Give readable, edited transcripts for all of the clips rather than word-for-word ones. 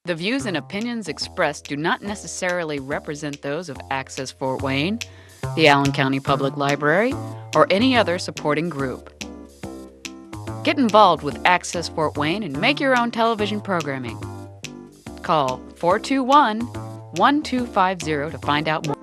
The views and opinions expressed do not necessarily represent those of Access Fort Wayne, the Allen County Public Library, or any other supporting group. Get involved with Access Fort Wayne and make your own television programming. Call 421-1250 to find out more.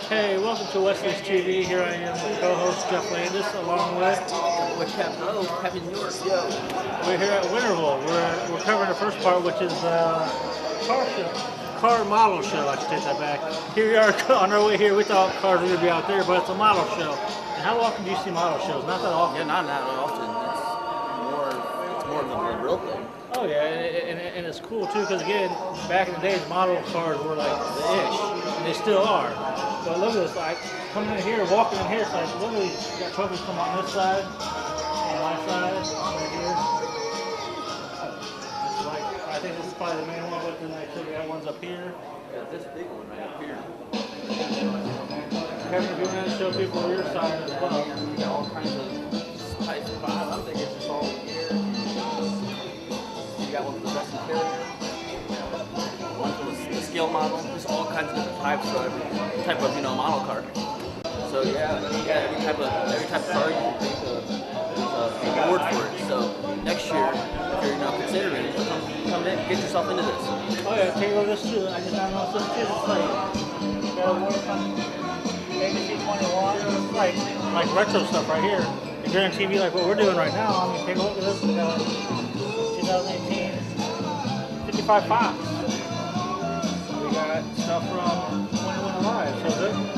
Hey, welcome to Wesley's TV. Here I am with co-host Jeff Landis, along with Happy New Year. We're here at Winterval. We're covering the first part, which is car model show. I should take that back. Here we are on our way here. We thought cars were going to be out there, but it's a model show. And how often do you see model shows? Not that often. Yeah, not that often. It's more of a real thing. Oh yeah, and it's cool too because again, back in the days, model cars were like the ish, and they still are. But look at this, like coming in here, walking in here, it's like literally you got trophies come on this side, on my side, right here. It's like I think this is probably the main one, but then I took that one's up here. Yeah, this big one right up here. Kevin, if you want to show people your side as well. You got all kinds of types of five. I think it's just all here. You got one for the Western Carrier, one for the scale model. There's all kinds of different types for every type of model car. So yeah, every type of car you can think of there's a award for it. So next year, if you're considering it, come in, get yourself into this. Oh yeah, take a look at this too. I just found out this too. It's like got a award from ABC 21. It's like retro stuff right here. If you're on TV like what we're doing right now, I mean, take a look at this. We got 2018 55 Fox. We got stuff from 21 Alive. So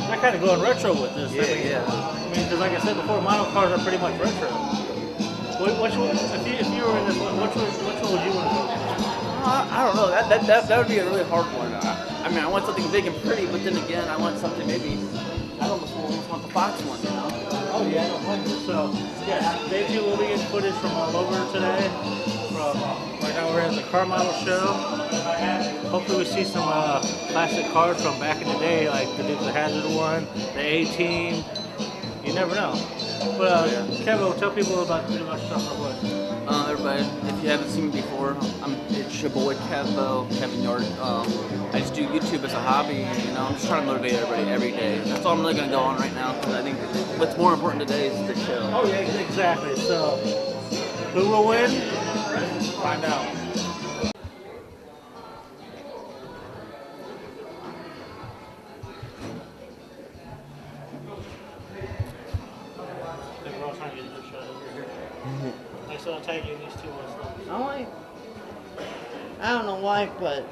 they're kind of going retro with this. Yeah. I mean, because like I said before, model cars are pretty much retro. Which one, if you were in this one, which one would you want to go with? I don't know. That would be a really hard one. I mean, I want something big and pretty, but then again, I want something maybe. I almost want the Fox one, Oh yeah, I don't blame you. So yeah, they too will be getting footage from all over today. Right now we're at the car model show. Hopefully we see some classic cars from back in the day, like the Dukes of Hazzard one, the A-Team. You never know. But Kevin, tell people about stuff real quick. Everybody, if you haven't seen me before, it's your boy Kevin Yard. I just do YouTube as a hobby. I'm just trying to motivate everybody every day. That's all I'm really going to go on right now. Because I think what's more important today is the show. Oh yeah, exactly. So who will win? Find out. I'll tag you in these two ones. I don't know why, but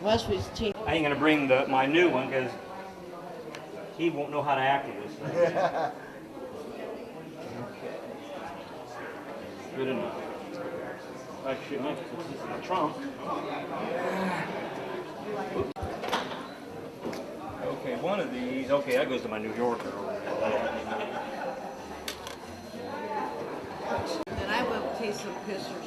Wesley's team. I ain't gonna bring my new one because he won't know how to act with this. Good enough. Actually, this is the trunk. Okay, one of these. Okay, that goes to my New Yorker. And I will taste some pictures.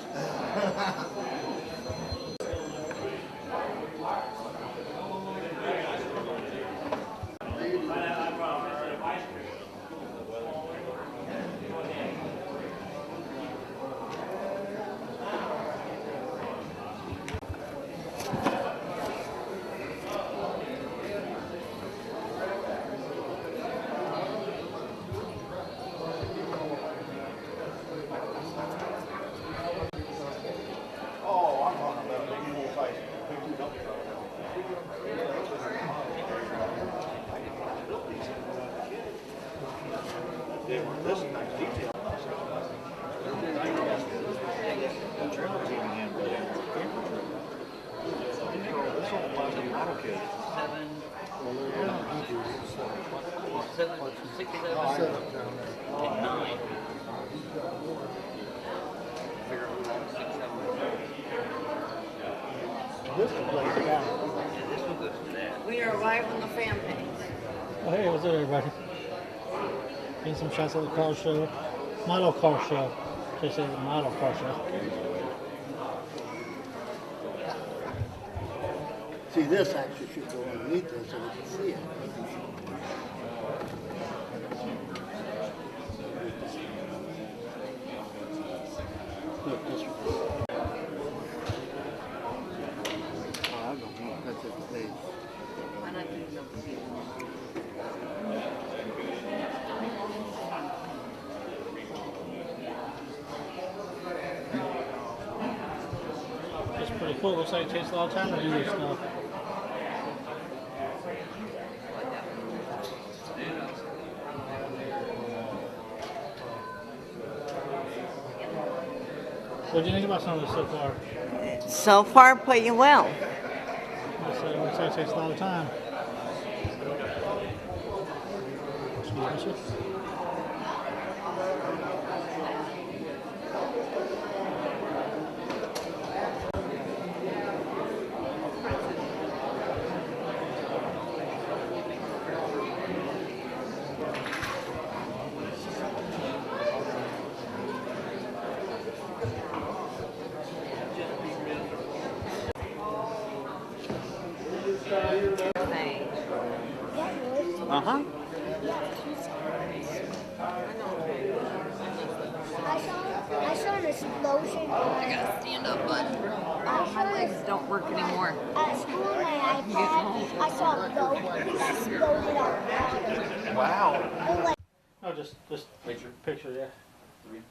this place down. We are live on the fan page. Oh, hey, what's up, everybody? Getting some shots of the car show. Model car show. Should I say the model car show? See, this actually should go underneath this so we can see it. Look, this one. Oh, I don't know. That's at the page. It's pretty cool. Looks like it takes a lot of time to do this stuff. What do you think about some of this so far? So far, pretty well. It looks like it takes a lot of time. Excuse me, sir. Uh-huh. I saw an explosion. I gotta stand up, bud. My legs don't work anymore. At school, my iPad, I saw a boat exploded on water. Wow. Oh, just picture, yeah. And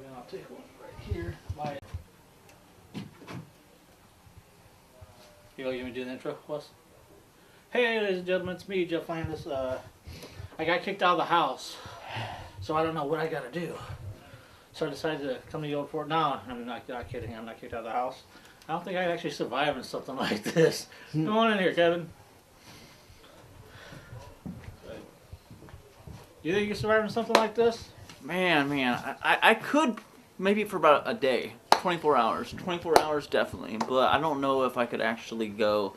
then I'll take one right here. You want me to do the intro, Wes? Hey, ladies and gentlemen, it's me, Jeff Landis. I got kicked out of the house, so I don't know what I gotta do. So I decided to come to the old fort. No, I'm not kidding. I'm not kicked out of the house. I don't think I'd actually survive in something like this. Come on in here, Kevin. You think you can survive in something like this? Man, I could maybe for about a day, 24 hours. 24 hours definitely, but I don't know if I could actually go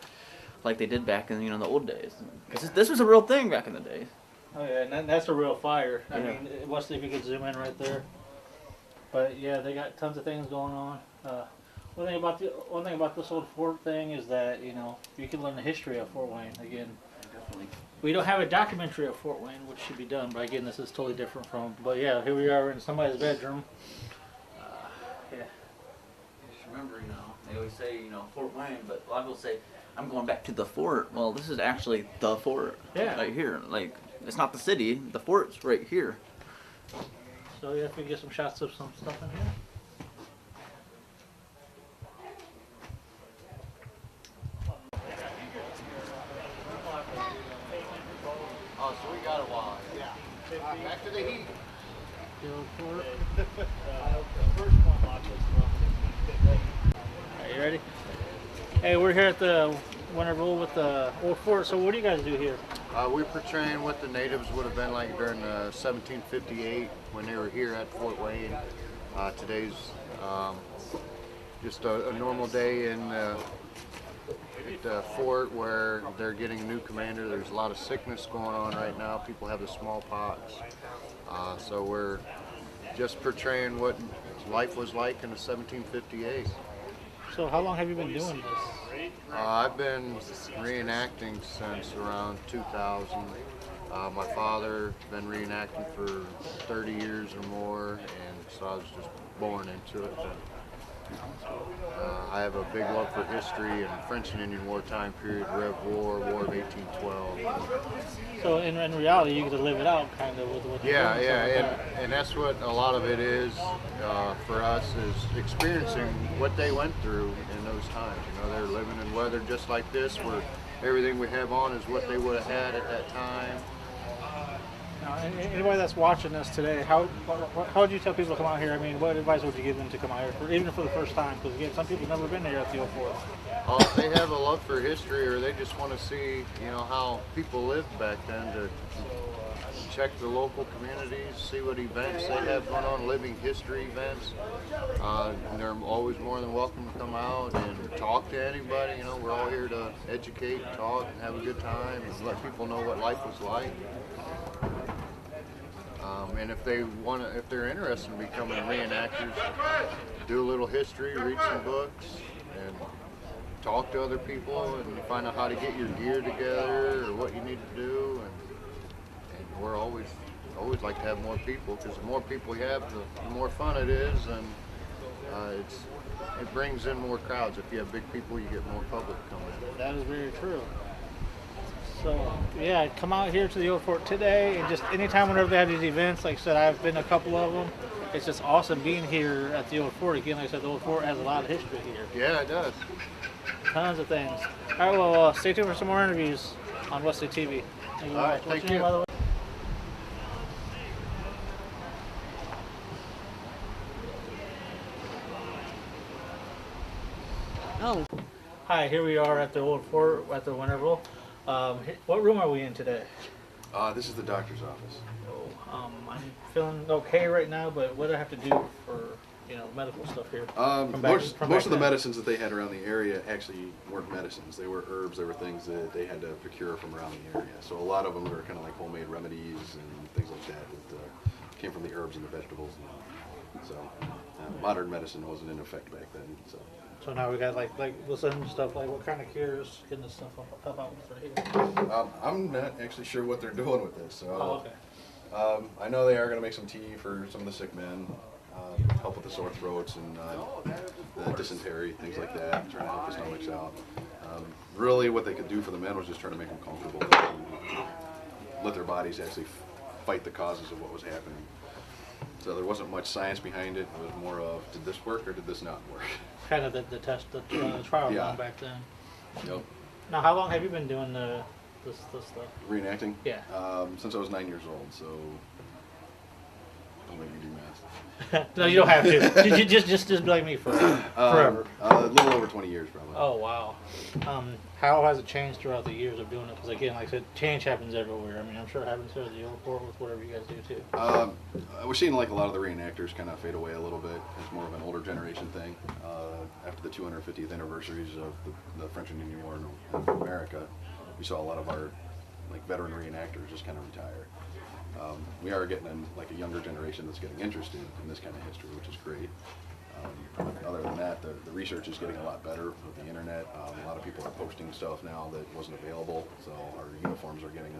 like they did back in the old days. Because this was a real thing back in the day. Oh yeah, and that's a real fire. I Yeah. mean, Wesley, if you could zoom in right there. But yeah, they got tons of things going on. One thing about this old fort thing is that you can learn the history of Fort Wayne. Again, Definitely. we don't have a documentary of Fort Wayne, which should be done. But again, this is totally different from. But yeah, here we are in somebody's bedroom. Yeah. Just remember, they always say, Fort Wayne, but a lot of people say, I'm going back to the fort. Well, this is actually the fort. Yeah. Right here. Like, it's not the city. The fort's right here. So yeah, if we get some shots of some stuff in here. Oh, so we got a while. Yeah. Back to the heat. The old fort. Are you ready? Hey, we're here at the Winterval with the old fort. So what do you guys do here? We're portraying what the natives would have been like during 1758 when they were here at Fort Wayne. Today's just a normal day in at the fort where they're getting a new commander. There's a lot of sickness going on right now. People have the smallpox. So we're just portraying what life was like in 1758. So how long have you been doing this? I've been reenacting since around 2000. My father been reenacting for 30 years or more, and so I was just born into it. I have a big love for history and French and Indian War time period, Rev War, War of 1812. So in reality, you get to live it out, kind of, with what you're Yeah, doing, yeah, something like that. and that's what a lot of it is for us, is experiencing what they went through in those times. They're living in weather just like this, where everything we have on is what they would have had at that time. Now, anybody that's watching this today, how would you tell people to come out here? I mean, what advice would you give them to come out here, even for the first time? Because again, some people have never been here at the old fort. If they have a love for history, or they just want to see, how people lived back then, to check the local communities, see what events they have going on, living history events. And they're always more than welcome to come out and talk to anybody. You know, we're all here to educate, talk, and have a good time, and let people know what life was like. And if they're interested in becoming reenactors, do a little history, read some books, and talk to other people, and find out how to get your gear together or what you need to do. And we're always like to have more people, because the more people we have, the more fun it is, and it brings in more crowds. If you have big people, you get more public coming in. That is very true. So, yeah, come out here to the Old Fort today, and just anytime whenever they have these events, like I said, I've been to a couple of them. It's just awesome being here at the Old Fort. Again, like I said, the Old Fort has a lot of history here. Yeah, it does. Tons of things. All right, well, stay tuned for some more interviews on Wesley TV. Thank you. All right, What's thank your name, you. by the way? Oh, Hi, here we are at the Old Fort at the Winterval. What room are we in today? This is the doctor's office. I'm feeling okay right now, but what do I have to do for medical stuff here? Most of the then? medicines that they had around the area actually weren't medicines. They were herbs. They were things that they had to procure from around the area. So a lot of them were kind of like homemade remedies and things like that that came from the herbs and the vegetables. So modern medicine wasn't in effect back then. So now we got like listen stuff like what kind of cures can this stuff help out with right here? I'm not actually sure what they're doing with this. So Okay. I know they are going to make some tea for some of the sick men, help with the sore throats and the dysentery, things like that, trying to help the stomachs out. Really what they could do for the men was just trying to make them comfortable and let their bodies actually fight the causes of what was happening. So there wasn't much science behind it. It was more of, did this work or did this not work? Kind of the trial Yeah. going back then. Yep. Now, how long have you been doing this stuff? Reenacting? Yeah. Since I was 9 years old, so don't make me do math. No, you don't have to. just be like me forever. A little over 20 years probably. Oh wow. How has it changed throughout the years of doing it? Because again, like I said, change happens everywhere. I mean, I'm sure it happens here at the Old Fort with whatever you guys do too. We're seeing like a lot of the reenactors kind of fade away a little bit. It's more of an older generation thing. After the 250th anniversaries of the French and Indian War in America, we saw a lot of our like veteran reenactors just kind of retire. We are getting a younger generation that's getting interested in this kind of history, which is great. Other than that, the research is getting a lot better with the internet. A lot of people are posting stuff now that wasn't available, so our uniforms are getting,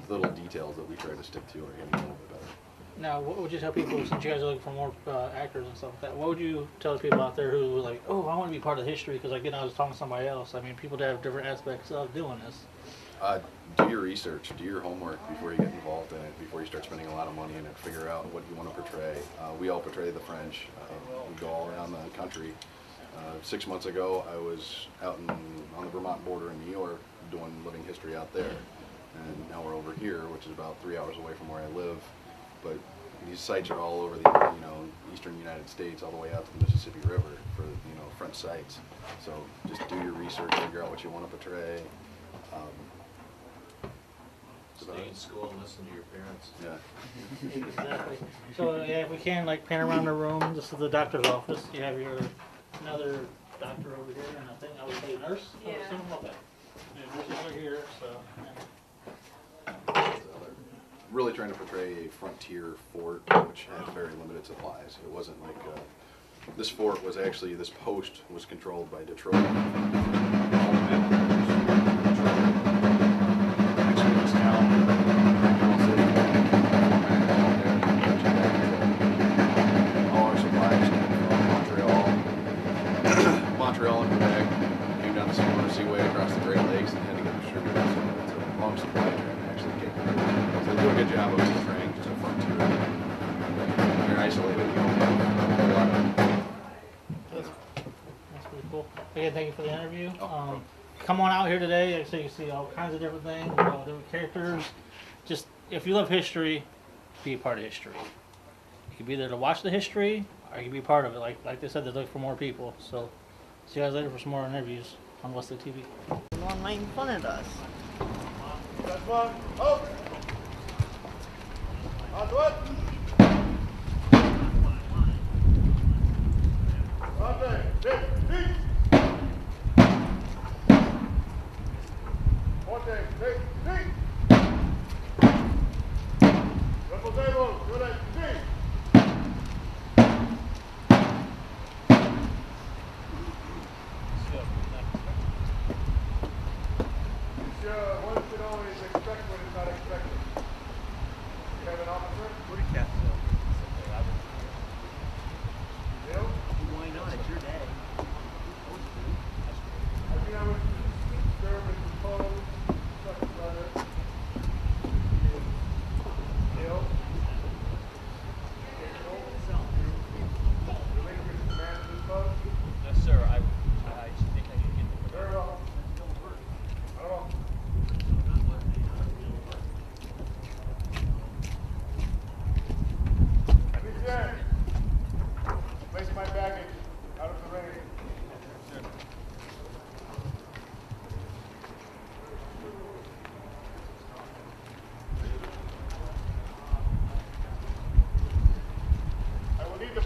little details that we try to stick to are getting a little bit better. Now, what would you tell people, since you guys are looking for more actors and stuff like that, what would you tell the people out there who are like, oh, I want to be part of history, because again, I was talking to somebody else. I mean, people that have different aspects of doing this. Do your research, do your homework before you get involved in it, before you start spending a lot of money in it, figure out what you want to portray. We all portray the French. We go all around the country. 6 months ago, I was out on the Vermont border in New York doing living history out there. And now we're over here, which is about 3 hours away from where I live. But these sites are all over the eastern United States, all the way out to the Mississippi River for French sites. So just do your research, figure out what you want to portray. Stay in school and listen to your parents. Yeah. Exactly. So yeah, if we can pan around the room, this is the doctor's office. You have another doctor over here, and I think I would say a nurse. Yeah. Something like that. Yeah, nurse over here. So. Really trying to portray a frontier fort which had very limited supplies. It wasn't like this fort was actually, this post was controlled by Detroit. All our supplies came from Montreal and Quebec, came down the St. Lawrence Seaway across the Great Lakes and had to get distributed. So it's a long supply chain actually came through. So they do a good job of portraying just a frontier. When you're isolated, you don't have a whole lot of. That's pretty cool. Again, thank you for the interview. Come on out here today, so you can see all kinds of different things, different characters. Just, if you love history, be a part of history. You can be there to watch the history, or you can be part of it. Like they said, they look for more people. So, see you guys later for some more interviews on Wesley TV. no one making fun of us.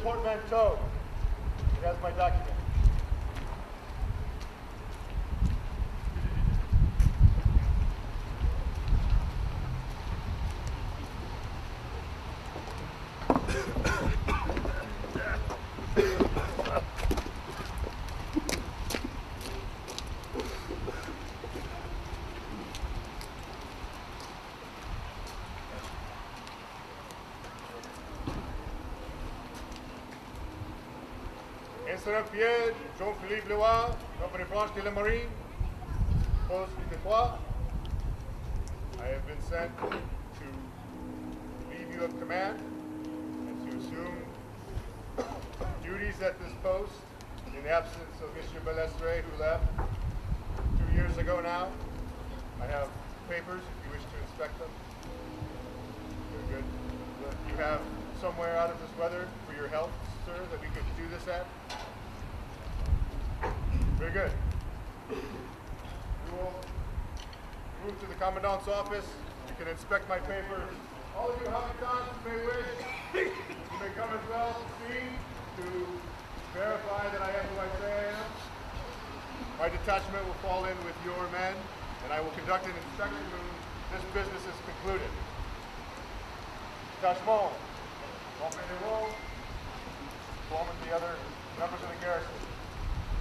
Portmanteau. It has my document. Saint-Pierre, Jean-Philippe Leroy, Company Blanche de la Marine, Post Detroit. I have been sent to relieve you of command and to assume duties at this post in the absence of Monsieur Balestre, who left 2 years ago now. I have papers if you wish to inspect them. Very good. You have somewhere out of this weather for your health, sir, that we could do this at? Very good. We will move to the Commandant's office. You can inspect my papers. All of you habitants may wish, you may come as well to see, to verify that I am who I say I am. My detachment will fall in with your men, and I will conduct an inspection when this business is concluded. Detachement, open the roll, form with the other members of the garrison.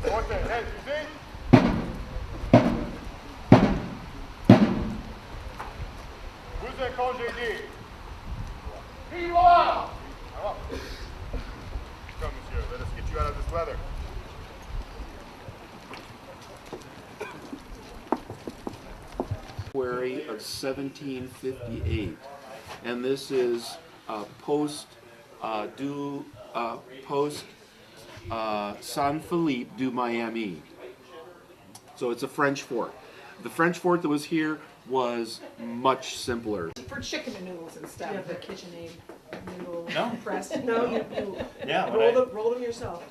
Forte, hey, you see? Vous êtes congédié. Viva! Come, monsieur, let us get you out of this weather. February of 1758, and this is post San Felipe du Miami. So it's a French fort. The French fort that was here was much simpler. For chicken and noodles instead of the KitchenAid noodle No. press. No, you Yeah, roll them yourself.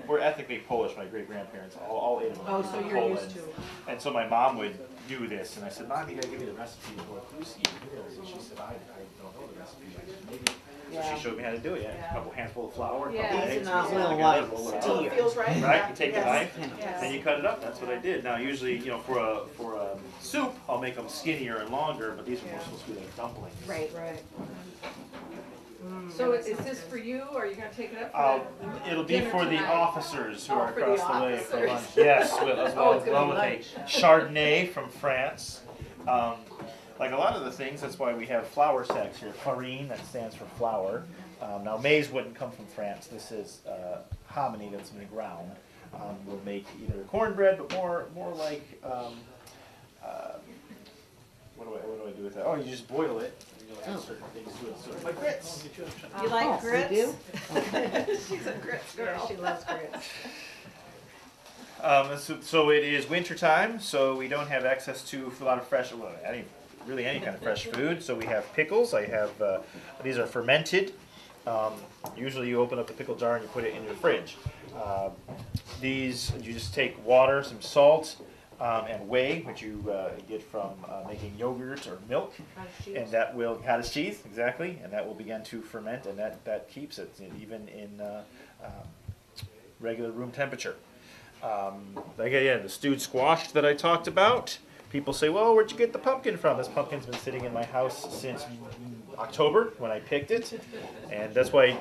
We're ethnically Polish. My great grandparents, all 8 of them. Oh, were so from you're Poland. used to it. And so my mom would do this, and I said, "Mom, you gotta give me the recipe for Lucy noodles." And she said, "I don't know the recipe. Maybe." So she showed me how to do it. Yeah, a couple handful of flour, a couple eggs, not and well roll like it So up. it feels right? Right, you take the knife Yes. and you cut it up. That's what I did. Now, usually, for a soup, I'll make them skinnier and longer, but these are more supposed to be like dumplings. Right. So is this for you, or are you going to take it up for It'll be dinner for the tonight? officers who Oh, are for the across the way for officers. lunch. Yes, as well, it's gonna be with lunch. a Chardonnay from France. Like a lot of the things, that's why we have flour sacks here. Farine, that stands for flour. Now maize wouldn't come from France. This is hominy that's been ground. We'll make either cornbread, but more like what do I do with that? Oh, you just boil it. You add certain things to it. So like grits. You like grits? We do? She's a grits girl. She loves grits. So it is winter time, so we don't have access to a lot of fresh, really any kind of fresh food. So we have pickles. I have these are fermented. Usually you open up the pickle jar and you put it in your fridge. These you just take water, some salt, and whey, which you get from making yogurt or milk, and that will cottage cheese, exactly, and that will begin to ferment, and that keeps it even in regular room temperature. Like again, the stewed squash that I talked about. People say, well, where'd you get the pumpkin from? This pumpkin's been sitting in my house since October when I picked it, and that's why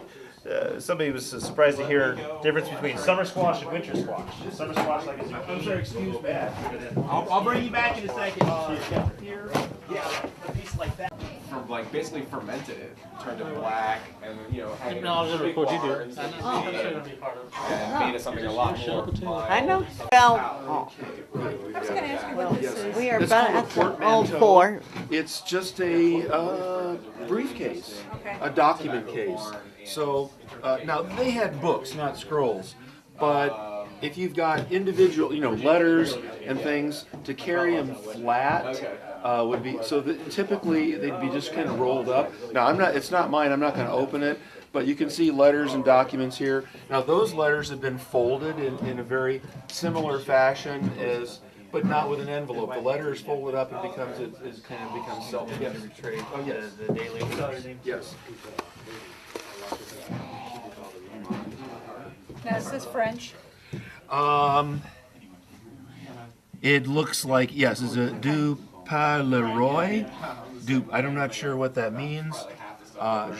somebody was surprised to hear the difference between summer squash and winter squash. Summer squash like a zucchini. I'm sorry, excuse me. I'll bring you back in a second. Here, yeah, a piece like that. From like basically fermented it, turned it black, and had it and made it something a lot more. I know. Well, we are about at the old port. It's just a briefcase, a document case. So now they had books, not scrolls, but if you've got individual, letters and things, to carry them flat would be so. Typically, they'd be just kind of rolled up. Now it's not mine. I'm not going to open it. But you can see letters and documents here. Now those letters have been folded in a very similar fashion but not with an envelope. The letter is folded up and becomes self-retrieved. Oh yes, the daily. Yes. Now, is this French? It looks like, yes, it's a du Parleroy. I'm not sure what that means.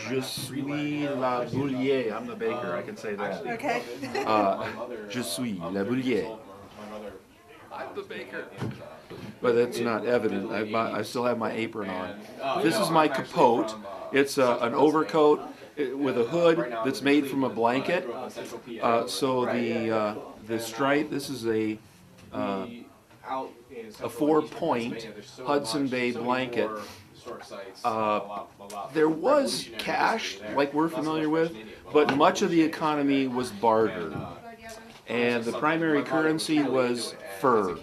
Je suis la boulier. I'm the baker, I can say that. Okay. Je suis la boulier. I'm the baker. But that's not evident. I still have my apron on. This is my capote. It's an overcoat with a hood that's made from a blanket. So the stripe. This is a 4-point Hudson Bay blanket. There was cash, like we're familiar with, but much of the economy was barter, and the primary currency was fur.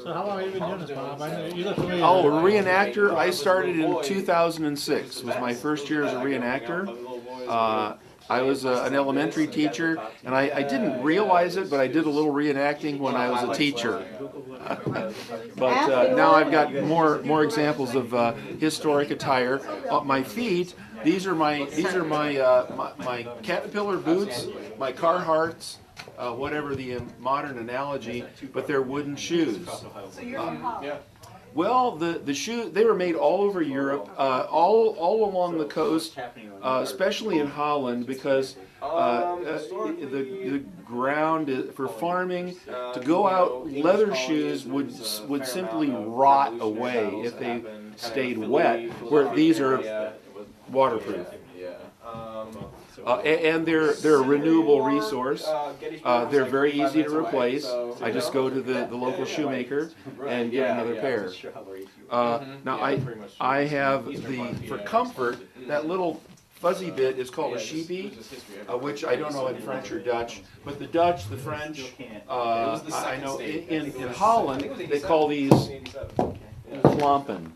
So how long have you been doing this, Bob? You look familiar. Oh, a reenactor. I started in 2006. Was my first year as a reenactor. I was an elementary teacher, and I didn't realize it, but I did a little reenacting when I was a teacher. But now I've got more examples of historic attire. My feet. These are my Caterpillar boots, my Carhartts, whatever the modern analogy, but they're wooden shoes. Well, the shoes, they were made all over Europe, all along the coast, especially in Holland, because the ground for farming, to go out, leather shoes would simply rot away if they stayed wet, where these are waterproof. And they're a renewable resource. They're very easy to replace. I just go to the local shoemaker and get another pair. Now I have for comfort, that little fuzzy bit is called a sheepie, which I don't know in French or Dutch, but the Dutch, the French, I know in Holland they call these klompen.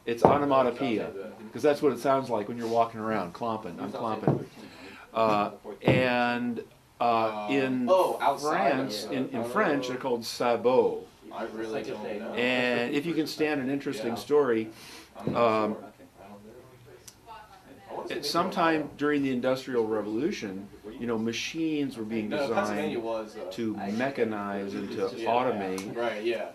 It's onomatopoeia, because that's what it sounds like when you're walking around, klompen. I'm klomping. And in France, in French, they're called sabots. I really don't know. And if you can stand an interesting story, at some time during the Industrial Revolution, machines were being designed to mechanize and to automate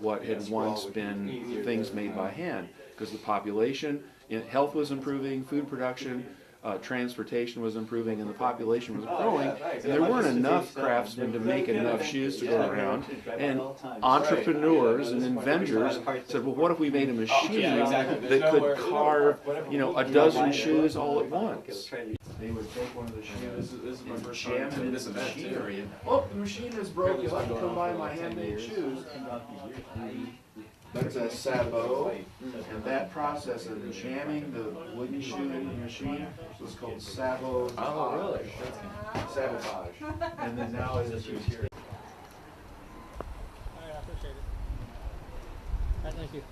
what had once been things made by hand, because the population, health was improving, food production, transportation was improving, and the population was growing, and there weren't enough craftsmen to make enough shoes to go around, and entrepreneurs and inventors said, well, what if we made a machine that could carve, a dozen shoes all at once? They would take one of the shoes and jam it into the machinery, and, oh, the machine is broken, you'll have to come buy my handmade shoes. That's a sabot, and that process of jamming the wooden shoe into the machine was called sabotage. Oh, really? Sabotage. And then now it's used here. I appreciate it. Thank you.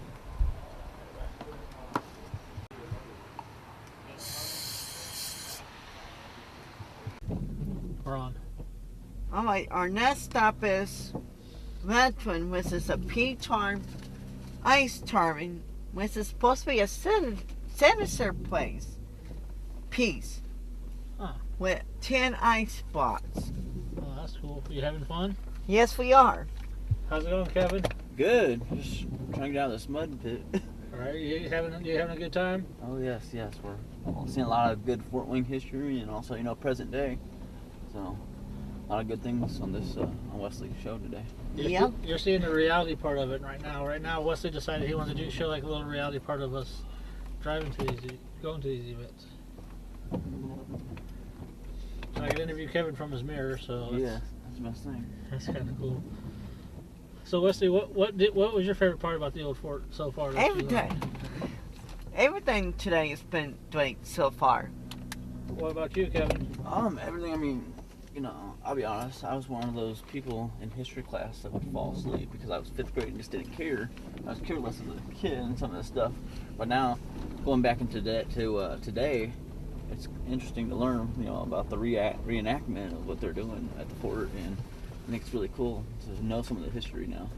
We're on. All right, our next stop is Veteran, which is a P-charm ice carving, which is supposed to be a sinister place piece with 10 ice spots. Oh, that's cool. You having fun? Yes, we are. How's it going, Kevin? Good. Just trying to get out of this mud pit. All right, you having a good time? Oh yes. We're seeing a lot of good Fort Wayne history and also present day. So a lot of good things on this on Wesley's show today. You're seeing the reality part of it right now. Right now, Wesley decided he wanted to show like a little reality part of us going to these events. So I could interview Kevin from his mirror. So yeah, that's the best thing. That's kind of cool. So Wesley, what was your favorite part about the old fort so far? Everything today has been great so far. What about you, Kevin? Everything. I mean, I'll be honest. I was one of those people in history class that would fall asleep because I was 5th grade and just didn't care. I was careless as a kid and some of this stuff. But now, going back into today, it's interesting to learn, about the reenactment of what they're doing at the fort, and I think it's really cool to know some of the history now.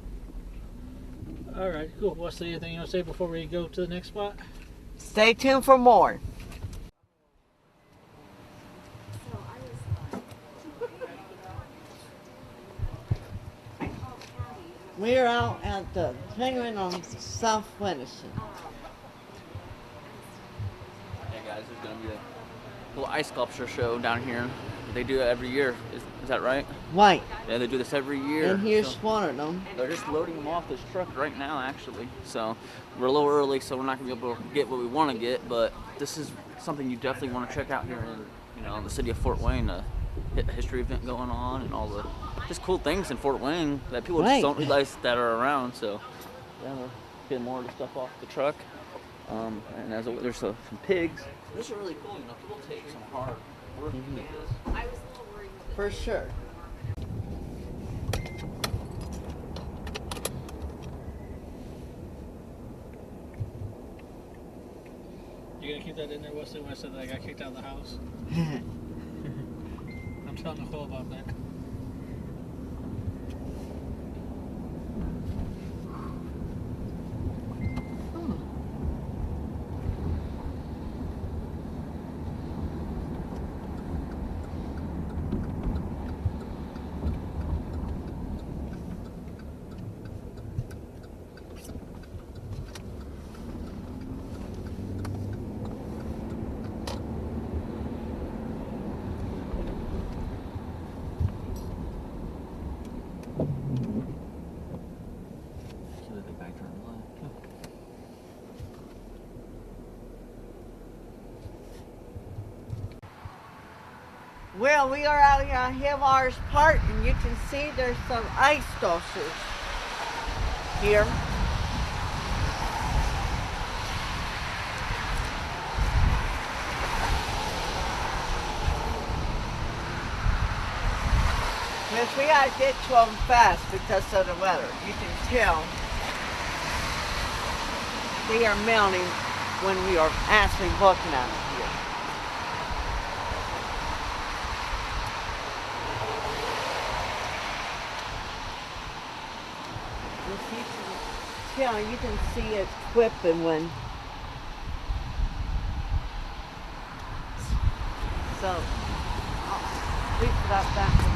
All right, cool. Wesley, anything you want to say before we go to the next spot? Stay tuned for more. We're out at the penguin on South Wenison. Hey guys, there's gonna be a little ice sculpture show down here. They do it every year. Is that right? Right. Yeah, they do this every year. And here's one of them. They're just loading them off this truck right now, actually. So we're a little early, so we're not gonna be able to get what we want to get. But this is something you definitely want to check out here in the city of Fort Wayne. A history event going on and all the just cool things in Fort Wayne that people just don't realize that are around. So yeah, we're getting more of the stuff off the truck. And there's some pigs. This is really cool. People take some hard work to make this. I was a little worried with it. For sure. You gonna keep that in there, Wesley, when I said that I got kicked out of the house? I'm telling Nicole about that. Well, we are out here at Headwaters Park, and you can see there's some ice sculptures here. Yes, we gotta get to them fast because of the weather. You can tell they are melting when we are actually looking at them here. You can see it whipping when. So, we got that one.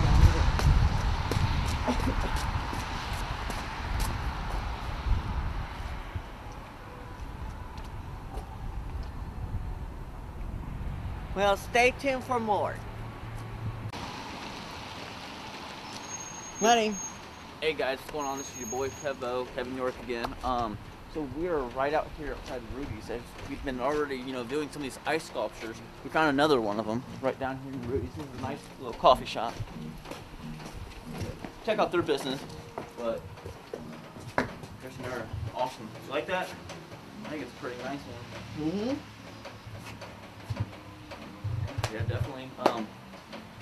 Well, stay tuned for more. Ready? Hey guys, what's going on? This is your boy Kevin York again. So we're right out here outside Rudy's. We've been already, viewing some of these ice sculptures. We found another one of them right down here in Rudy's. This is a nice little coffee shop. Check out their business. But there's another awesome. You like that? I think it's a pretty nice one. Mm-hmm. Yeah, definitely.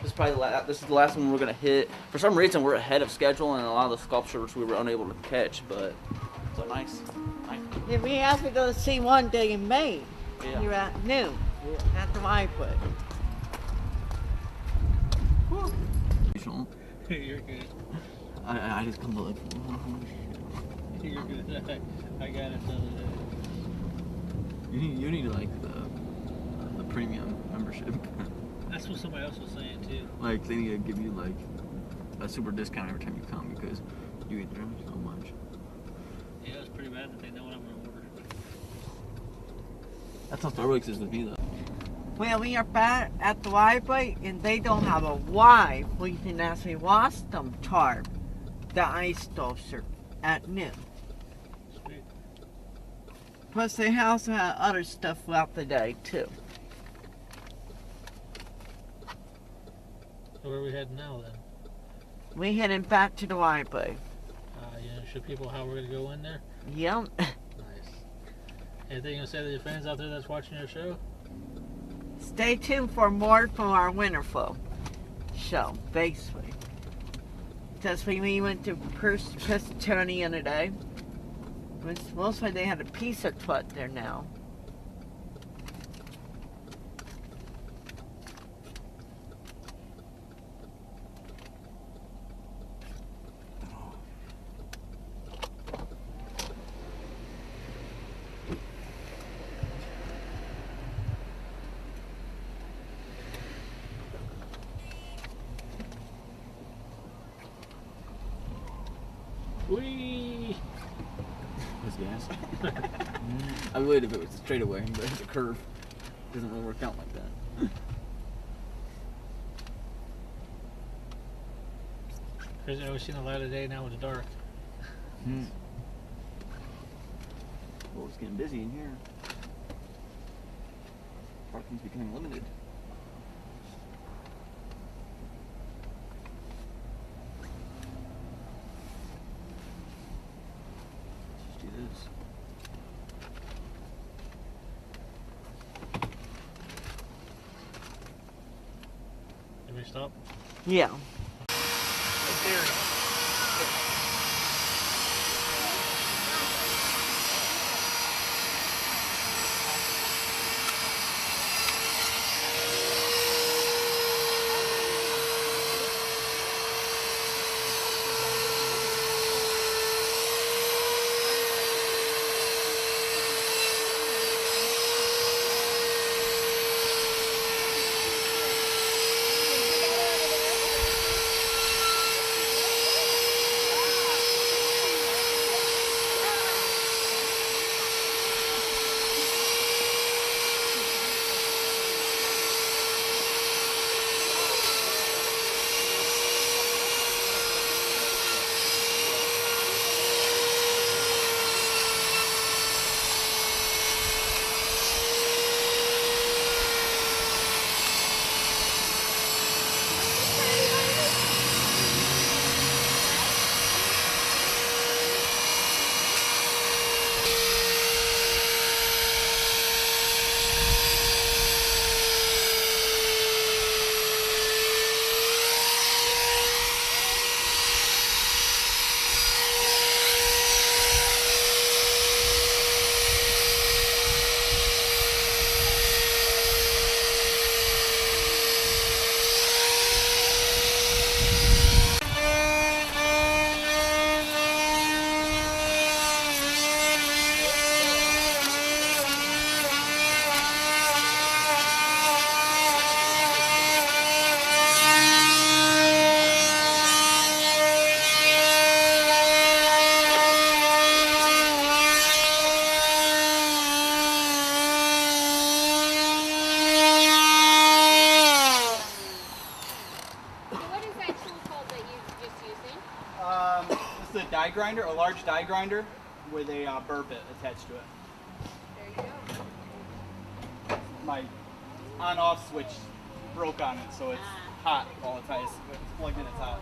This is probably this is the last one we're gonna hit. For some reason, we're ahead of schedule, and a lot of the sculptures we were unable to catch. But it's a nice. Yeah, we have to go see one day in May. Yeah. Here at noon at the Whitewood. You're good. I just come to look. You're good. I got it the other day. You need like the premium membership. That's what somebody else was saying too. Like they need to give you like a super discount every time you come because you eat them so much. Yeah, it's pretty bad that they know what I'm gonna order. That's how Starbucks is with me though. Well, we are back at the library and they don't have a why. We can actually watch them charm the ice sculpture at noon. Sweet. Plus they also have other stuff throughout the day too. So where are we heading now then? We heading back to the library. Show people how we're gonna go in there? Yep. Nice. Anything you gonna say to your fans out there that's watching your show? Stay tuned for more from our Winterval show, basically. Just when we went to Presbyterian the other day, mostly they had a pizza truck there now. Whee! That's gas. I would if it was straight away, but it's a curve. It doesn't really work out like that. Because I always seen the light of day, now it's dark. Well, it's getting busy in here. Parking's becoming limited. Let's do this. Did we stop? Yeah. There. This is a die grinder, a large die grinder with a burr bit attached to it. There you go. My on-off switch broke on it, so it's hot all the time. It's plugged in, it's hot.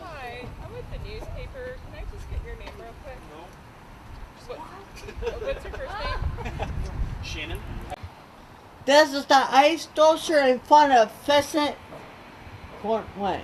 Hi, I'm with the newspaper. Can I just get your name real quick? No. What's your first name? Shannon. This is the ice sculpture in front of Pheasant Court Lane.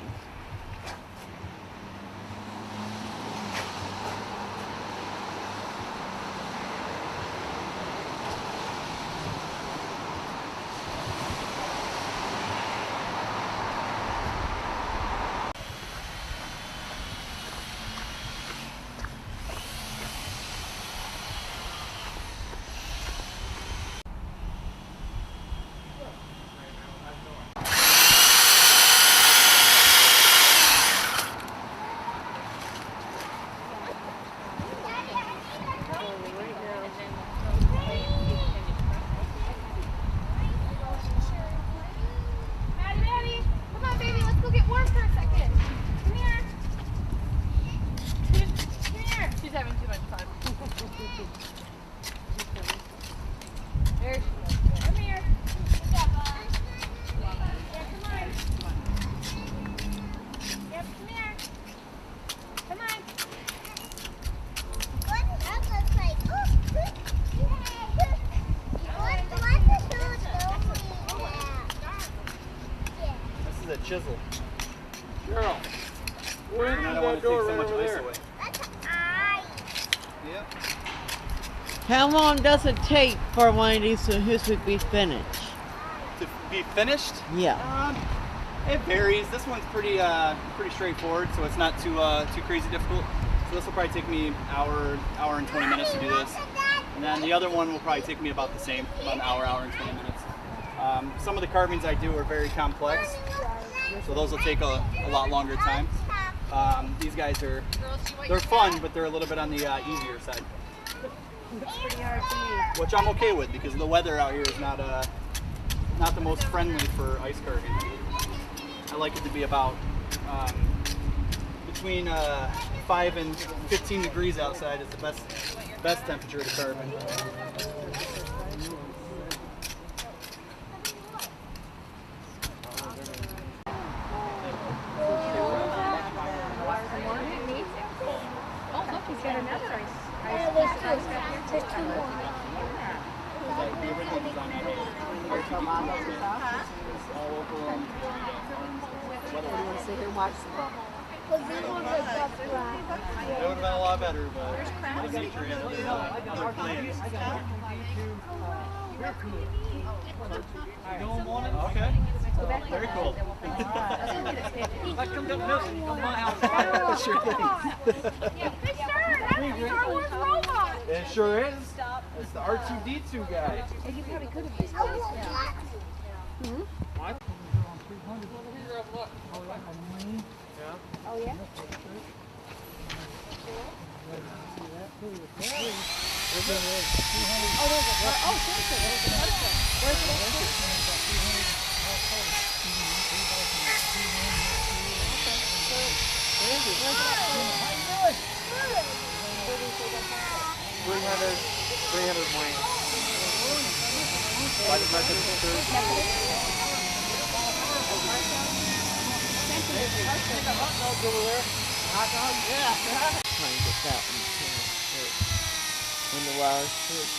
having too much fun. There she goes. Come here. Yeah, come on. Yep, come here. Come on. What does that look like? This is a chisel. Girl, where And I is don't want that to door take so right much over ice there? away. Yep. How long does it take for one of these hoops to be finished? To be finished? Yeah. It varies. This one's pretty straightforward, so it's not too crazy difficult. So this will probably take me hour and 20 minutes to do this. And then the other one will probably take me about the same, about an hour and 20 minutes. Some of the carvings I do are very complex, so those will take a lot longer time. These guys they're fun, but they're a little bit on the easier side. It's pretty hard to me. Which I'm okay with because the weather out here is not the most friendly for ice carving. I like it to be about between 5 and 15 degrees outside is the best temperature to carve in. Oh, look, he's got another ice. It would have been a lot better, but nature has other plans. Okay. Very cool. Sure thing. It sure is. It's the R2D2 guy. You probably could have used those. Oh, yeah? Trying to get that one in the wire strip.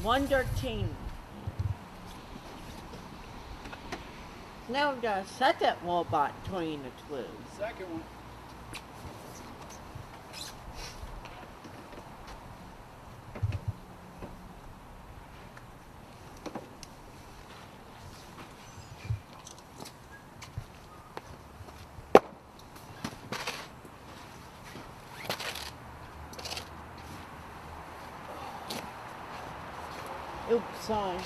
$113. Now the second robot between the two. Second one. Oops, sorry.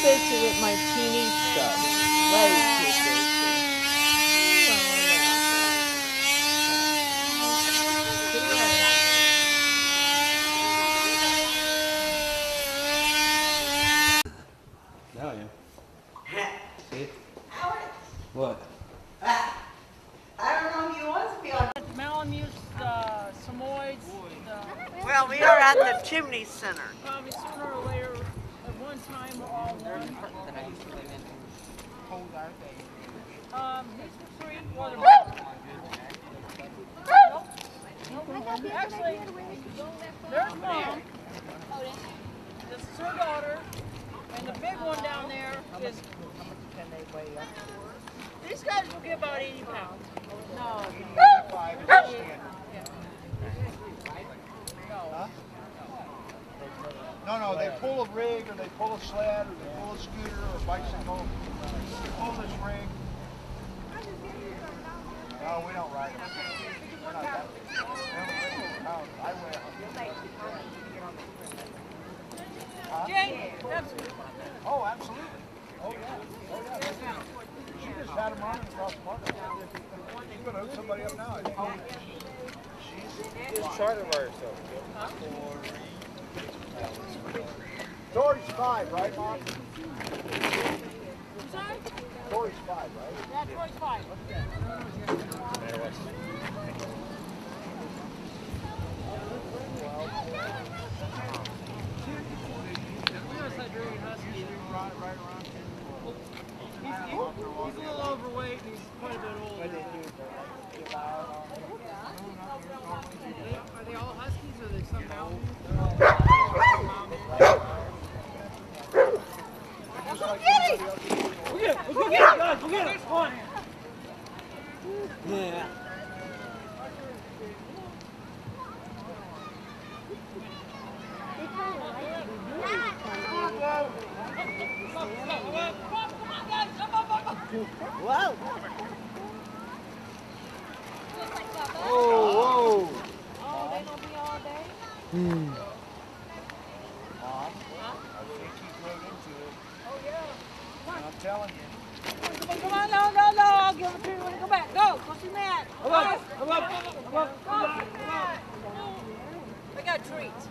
Busy with my teeny stuff. Way too busy. Now I am. See? What? I don't know if you want to be on. Malamute, Samoyeds. Well, we are at the Chimney Center. Sooner or later, at one time, we're all one. That I used to live in. Cold are they? These are three. Actually, there's mom. That's her daughter. And the big one down there is. Can they weigh up? These guys will get about 80 pounds. No. 85 is the standard. Huh? No, they pull a rig, or they pull a sled, or they pull a scooter, or a bicycle. They pull this rig. No, we don't ride them. We're not that big. I weigh 100. Jane, that's. Oh, absolutely. Oh, yeah. She just had them on across the market. She's going to hook somebody up now, I think. Just charter by herself. Dory's 5, right, Mom? Sorry? Dory's 5, right? Yeah, Troy's 5. He's a little overweight and he's quite a bit older. Are they all huskies or are they some mountains? Let's go get it! Go get it! Let's go get it! Guys, go get it! Come on here. Yeah. Whoa! Whoa! Oh, they don't be all day? Mom, I think you drove into it. Oh, yeah. I'm telling you. Come on, no, I'll give it to you when you come back. Go see Matt. Come on. I got treats.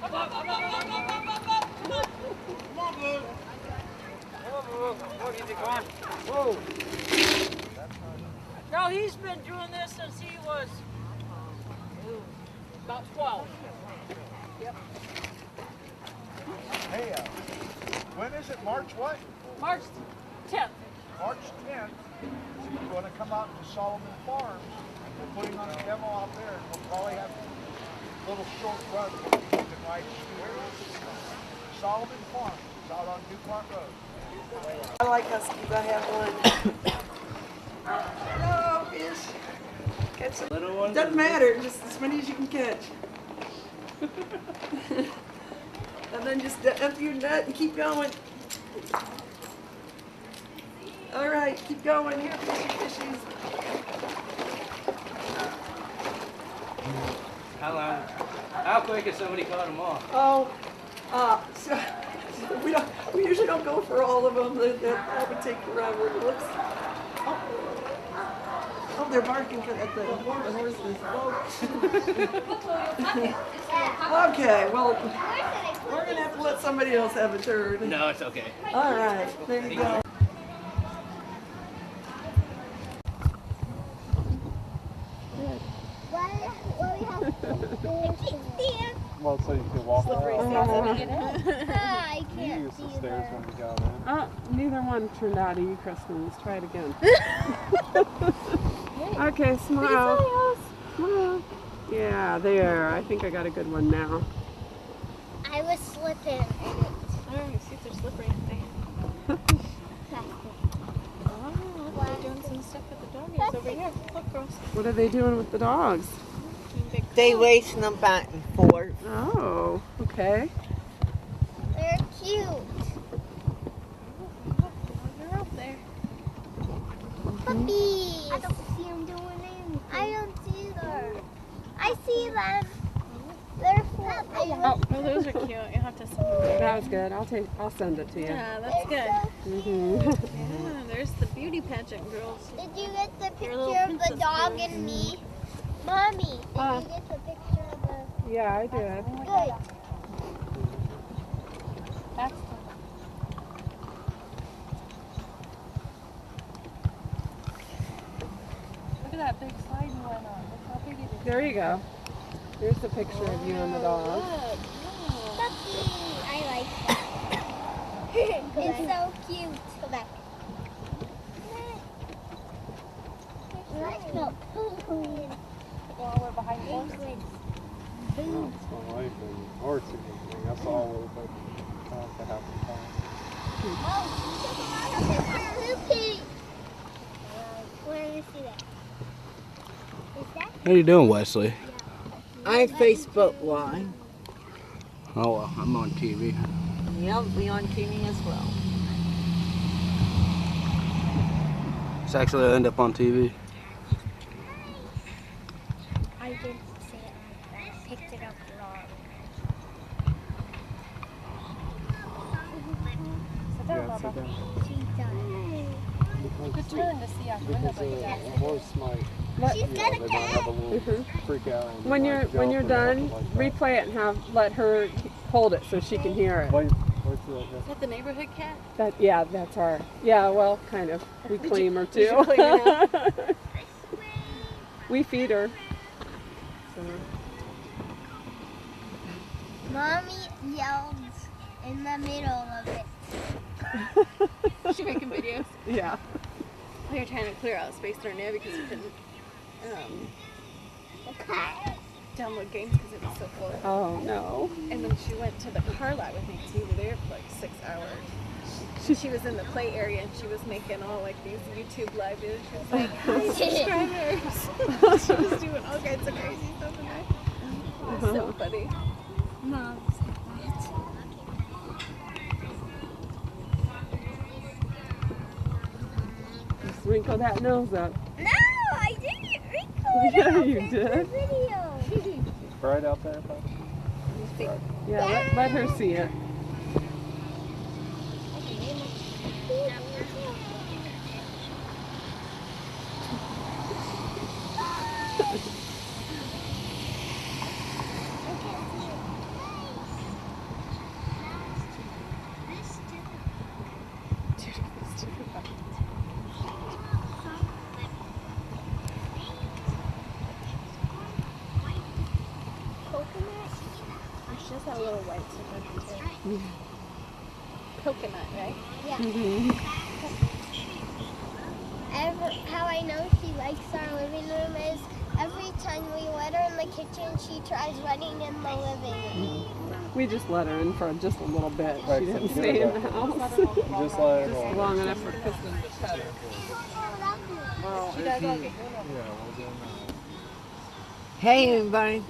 Come on, Blue. Whoa! No, he's been doing this since he was about 12. Yep. Hey, when is it? March what? March 10th. March 10th. You're going to come out to Solomon Farms. We're putting on a demo out there, and we'll probably have little short runs where you can ride scooters. Solomon Farms. It's out on DuPont Road. I like huskies. I have one. Hello, fish. Catch a little one. Doesn't matter. Just as many as you can catch. And then just empty your net and keep going. All right, keep going. Here, fishies. How quick has somebody caught them off? So we usually don't go for all of them. That would take forever. Whoops. Oh, they're barking for the horses. Okay, well, we're gonna have to let somebody else have a turn. No, it's okay. All right, there you go. Well, so you can walk Slippery out. I You can't used see the stairs them. when you got in. Neither one turned out of you, Kristen. Let's try it again. Okay, smile. Smile. Yeah, there. I think I got a good one now. I was slipping. Oh, see if they're slippery. Oh, they're doing some stuff with the doggies over here. Look, girls. What are they doing with the dogs? They racing them back and forth. Oh, okay. They're cute. They're out there. Puppies. I don't see them doing anything. I don't see them. I see them. They're fluffy. Oh, those are cute. You have to send them. That was good. I'll send it to you. Yeah, that's good. Yeah, there's the beauty pageant girls. Did you get the Your little picture of the princess dog girls. and me? Mommy, did you get the picture of the... Yeah, I did. Good. That's Look at that big slide you went on. Look how big it is. There you go. Here's the picture of you and the dog. Puppy. I like that. It's so cute. Go back. I smell poo. Well, we're behind horses. It's my wife and horses and everything. That's all a little bit to have the time. How you doing, Wesley? I Facebook Live. Oh, well, I'm on TV. Yep, we on TV as well. It's actually end up on TV. I didn't say it. I picked it up wrong. Sit down. Good turn to see out the window, but you A horse might, She's got a they might have a little freak out. And When they you're might when jump you're or done, something like that. replay it and let her hold it so she can hear it. Is Is that the neighborhood cat? Yeah, that's our. Yeah, well, kind of. We claim her did you too. claim her now? We feed her. So. Mommy yelled in the middle of it. Is she making videos? Yeah. We were trying to clear out space in our nav because we couldn't download games because it was so full. Oh no. And then she went to the car lot with me because we were there for like 6 hours. She was in the play area and she was making all like these YouTube live videos. She was like, hi subscribers. She was doing all kinds of crazy stuff in there. It was so funny. Mom. Just wrinkle that nose up. No, I didn't record Yeah, it. you It's did. a video. Bright out there, Pop? Yeah, let her see it. She has that little white sticker too. Coconut, right? Yeah. How I know she likes our living room is every time we let her in the kitchen, she tries running in the living room. We just let her in for just a little bit. Right, She didn't so stay you in the house. Just let her go. Long enough for Kristen to pet her. Well, She if does you, all yeah, get we'll do that. Hey everybody.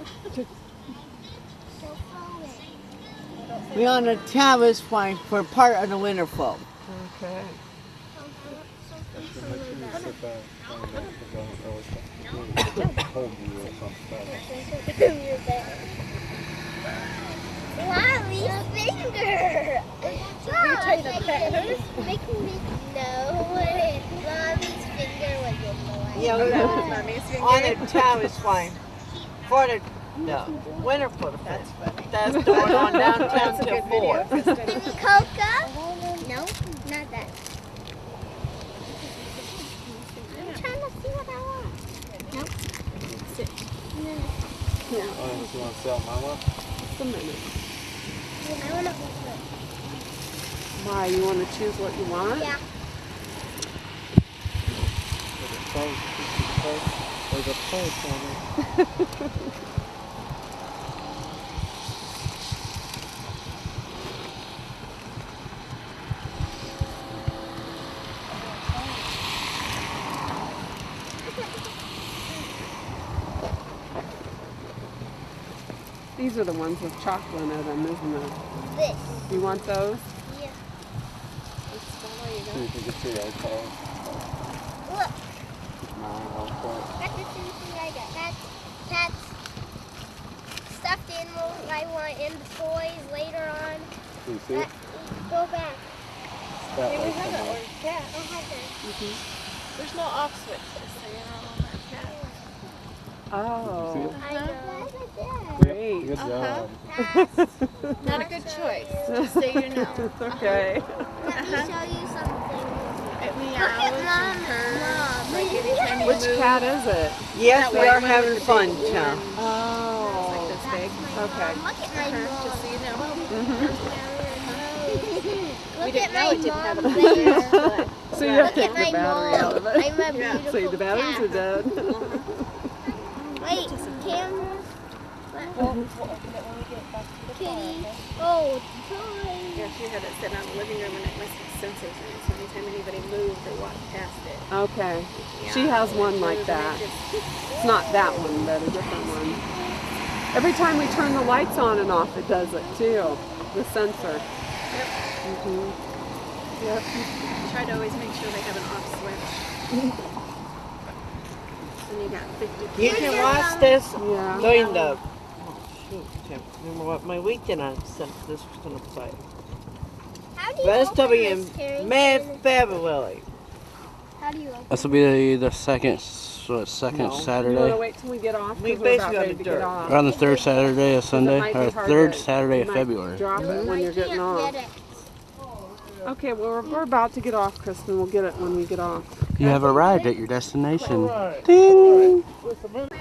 We're on the Tavis Point for part of the Winterval. Okay. Make sure you sit back and don't really hold you or something. Mommy's finger! Making me know Mommy's finger was in the way. Yeah, we're on the Tavis Point for the Winterval. That's the one on downtown till 4. Coca? No, not that. I'm trying to see what I want. Nope. Sit. No. Yeah. You want to sell my one? Just a minute. I want to. Why? You want to choose what you want? Yeah. There's a post on it. These are the ones with chocolate in them, isn't it? This. You want those? Yeah. So you can get your iPhone. Look. Mine, That's the same thing I got. That's stuffed animals I want in the toys later on. Do you see it? Go back. That Hey, we way have that somewhere. one. Yeah. I have that. There's no off switch, just so you know on that cat. Oh. I know. Great. Good job. Not a good choice, just so you know. Okay. Let me show you something. It Look meows at and Mom. purrs, like anytime you Which move. cat is it? Yes, That we white are one with having the fun, big Chum. It's Oh. like this big. Okay. Look at my mom. Just so you know. Mm-hmm. We Look didn't at know my it didn't have a mom big there. but So you have to Look take at the my battery out of mom. it. I'm a beautiful See, the batteries are dead. Wait, camera. Kitty. Oh, toy. Yeah, she had it set on the living room and it must have sensors in it. So anytime anybody moved or walked past it. Okay. Yeah. She has one like that. It's not that one, but a different one. Every time we turn the lights on and off, it does it too. The sensor. Yep. Yep. Try to always make sure they have an off switch. And you got 50. You can watch this Yeah. during the. Oh shoot! Can't remember what my weekend I said this was gonna play. How do you But it's open to be this, in Carrie? mid-February. How do you open This will be the second No. You want to Saturday. wait till we get off? We 'Cause we're about basically ready on to the get dirt. off. We're on the third Saturday of Sunday, might be or hard third to- Saturday of you might February. Drop it when you're getting off. Get it. Okay, well, we're about to get off, Kristen. We'll get it when we get off. You have arrived at your destination. Alright. Ding! Just a minute.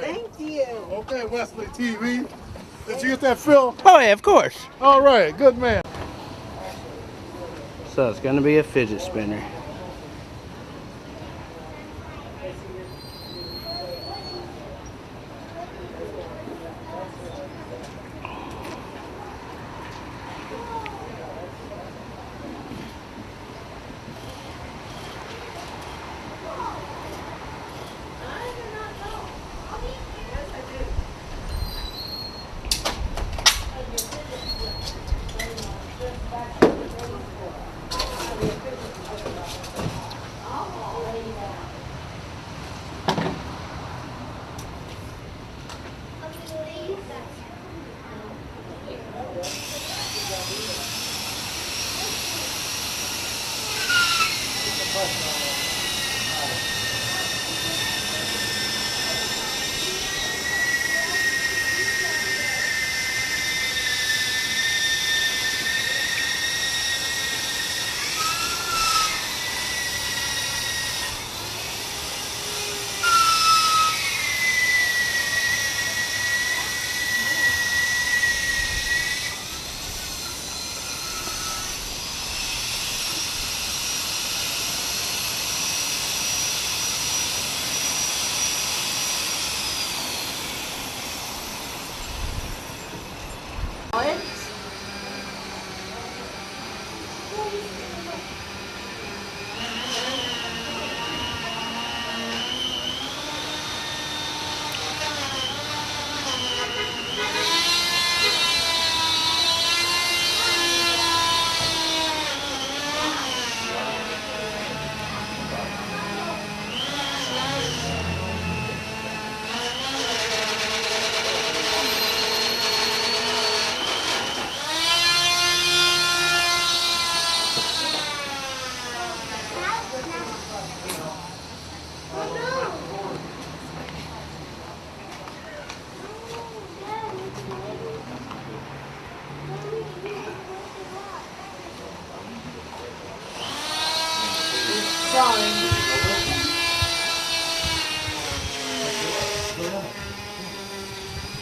Thank you. Okay, Wesley TV. Did you get that, Phil? Oh yeah, of course. All right, good man. So it's gonna be a fidget spinner.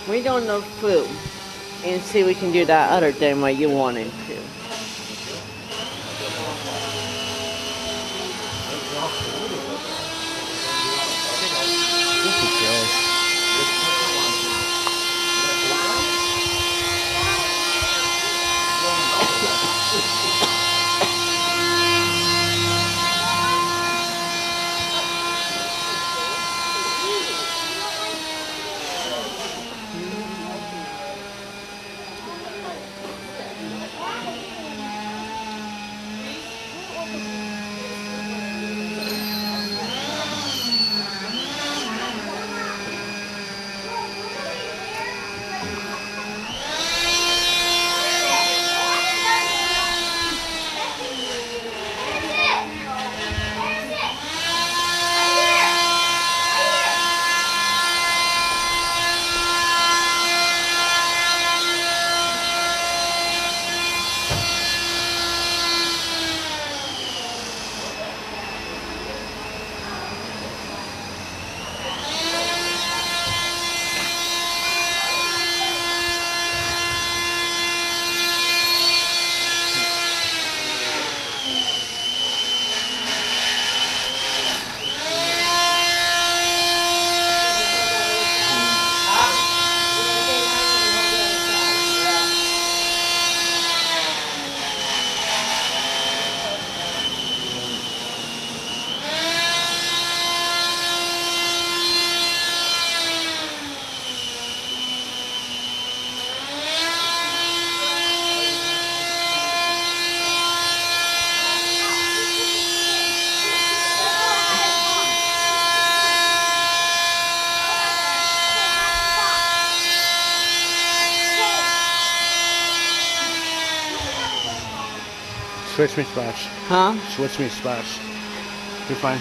We don't know food. And see we can do that other thing what you wanted to. This is good. Switch me spots. Huh? Switch me spots. You're fine.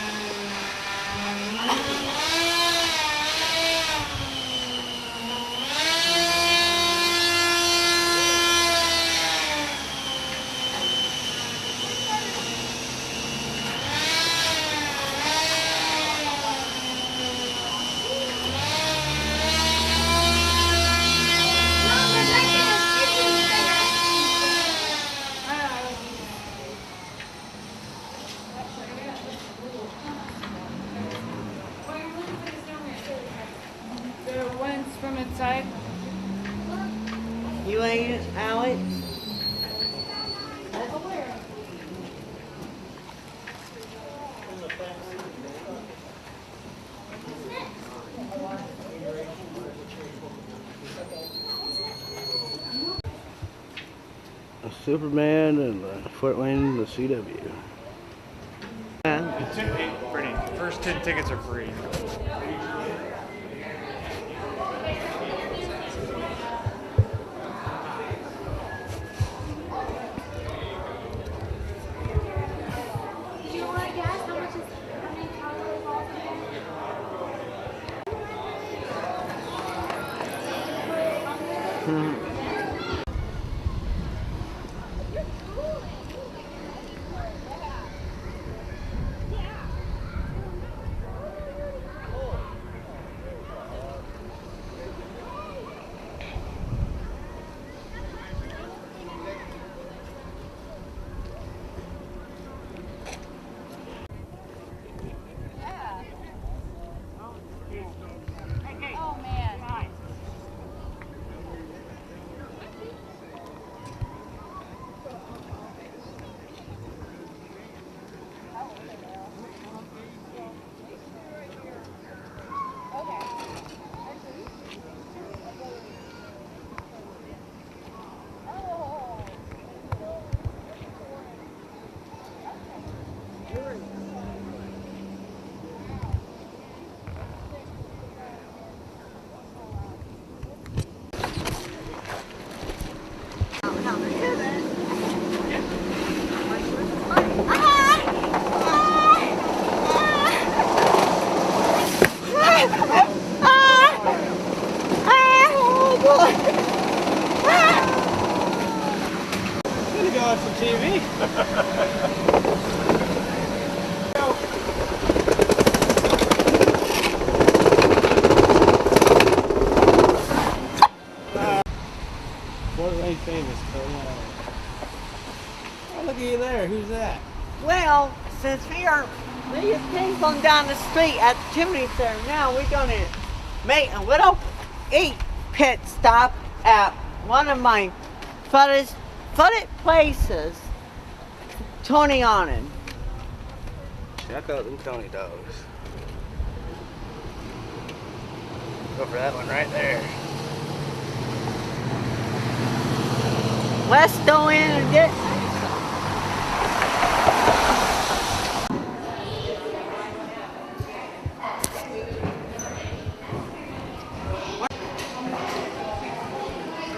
The ones from inside. You ate it, Alex? A Superman and the Fort Wayne, the CW. Brittany, first 10 tickets are free. Do you want to guess how much is how many calories all Oh man. Gonna go out for TV. Fort Wayne famous. Oh, look at you there. Who's that? Well, since we just came from down the street at the chimney there, now we're gonna make a little pit stop at one of my favorite places, Tony Onen. Check out them Tony dogs. Go for that one right there. Let's go in and get.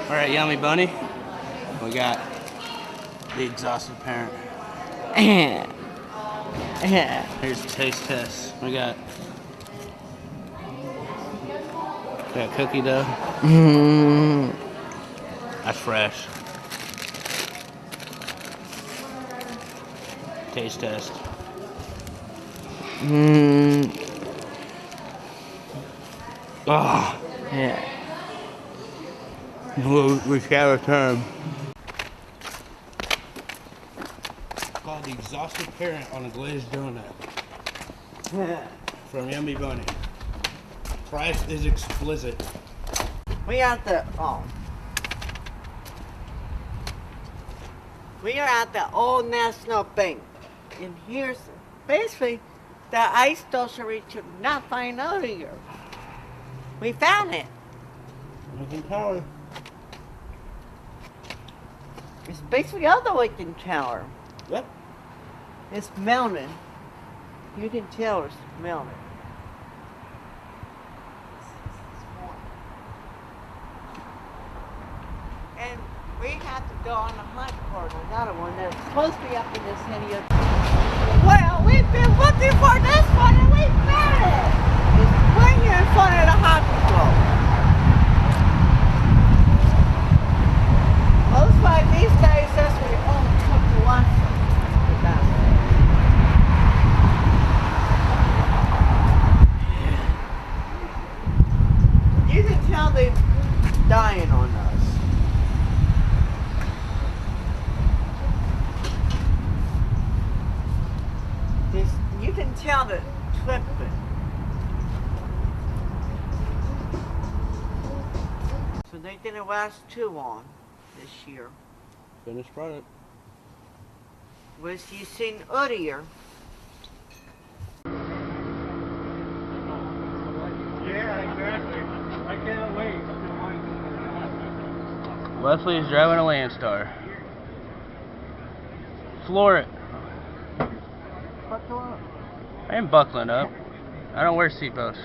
All right, Yummy Bunny. We got the exhausted parent. Here's the taste test. We got cookie dough. That's fresh. Taste test. Oh, yeah. We shall return. Called the exhausted parent on a glazed donut. From Yummy Bunny. Price is explicit. We are at the Old National Bank. And here's basically the ice station we could not find earlier. We found it. Lincoln Tower. It's basically other Lincoln Tower. Yep. It's melted. You can tell it's melted. And we have to go on a hunt for another one. They're supposed to be up in this city. Well, we've been looking for this one and we found it. It's right here in front of the hockey club. Most like these days, that's where your own took the lunch. You can tell they're dying on us. You can tell that tripping. So they didn't last too long this year. Finished product. Was you seen earlier? Yeah, exactly. I can't wait. Wesley's driving a Landstar. Floor it. Buckle up. I am buckling up. I don't wear seatbelts.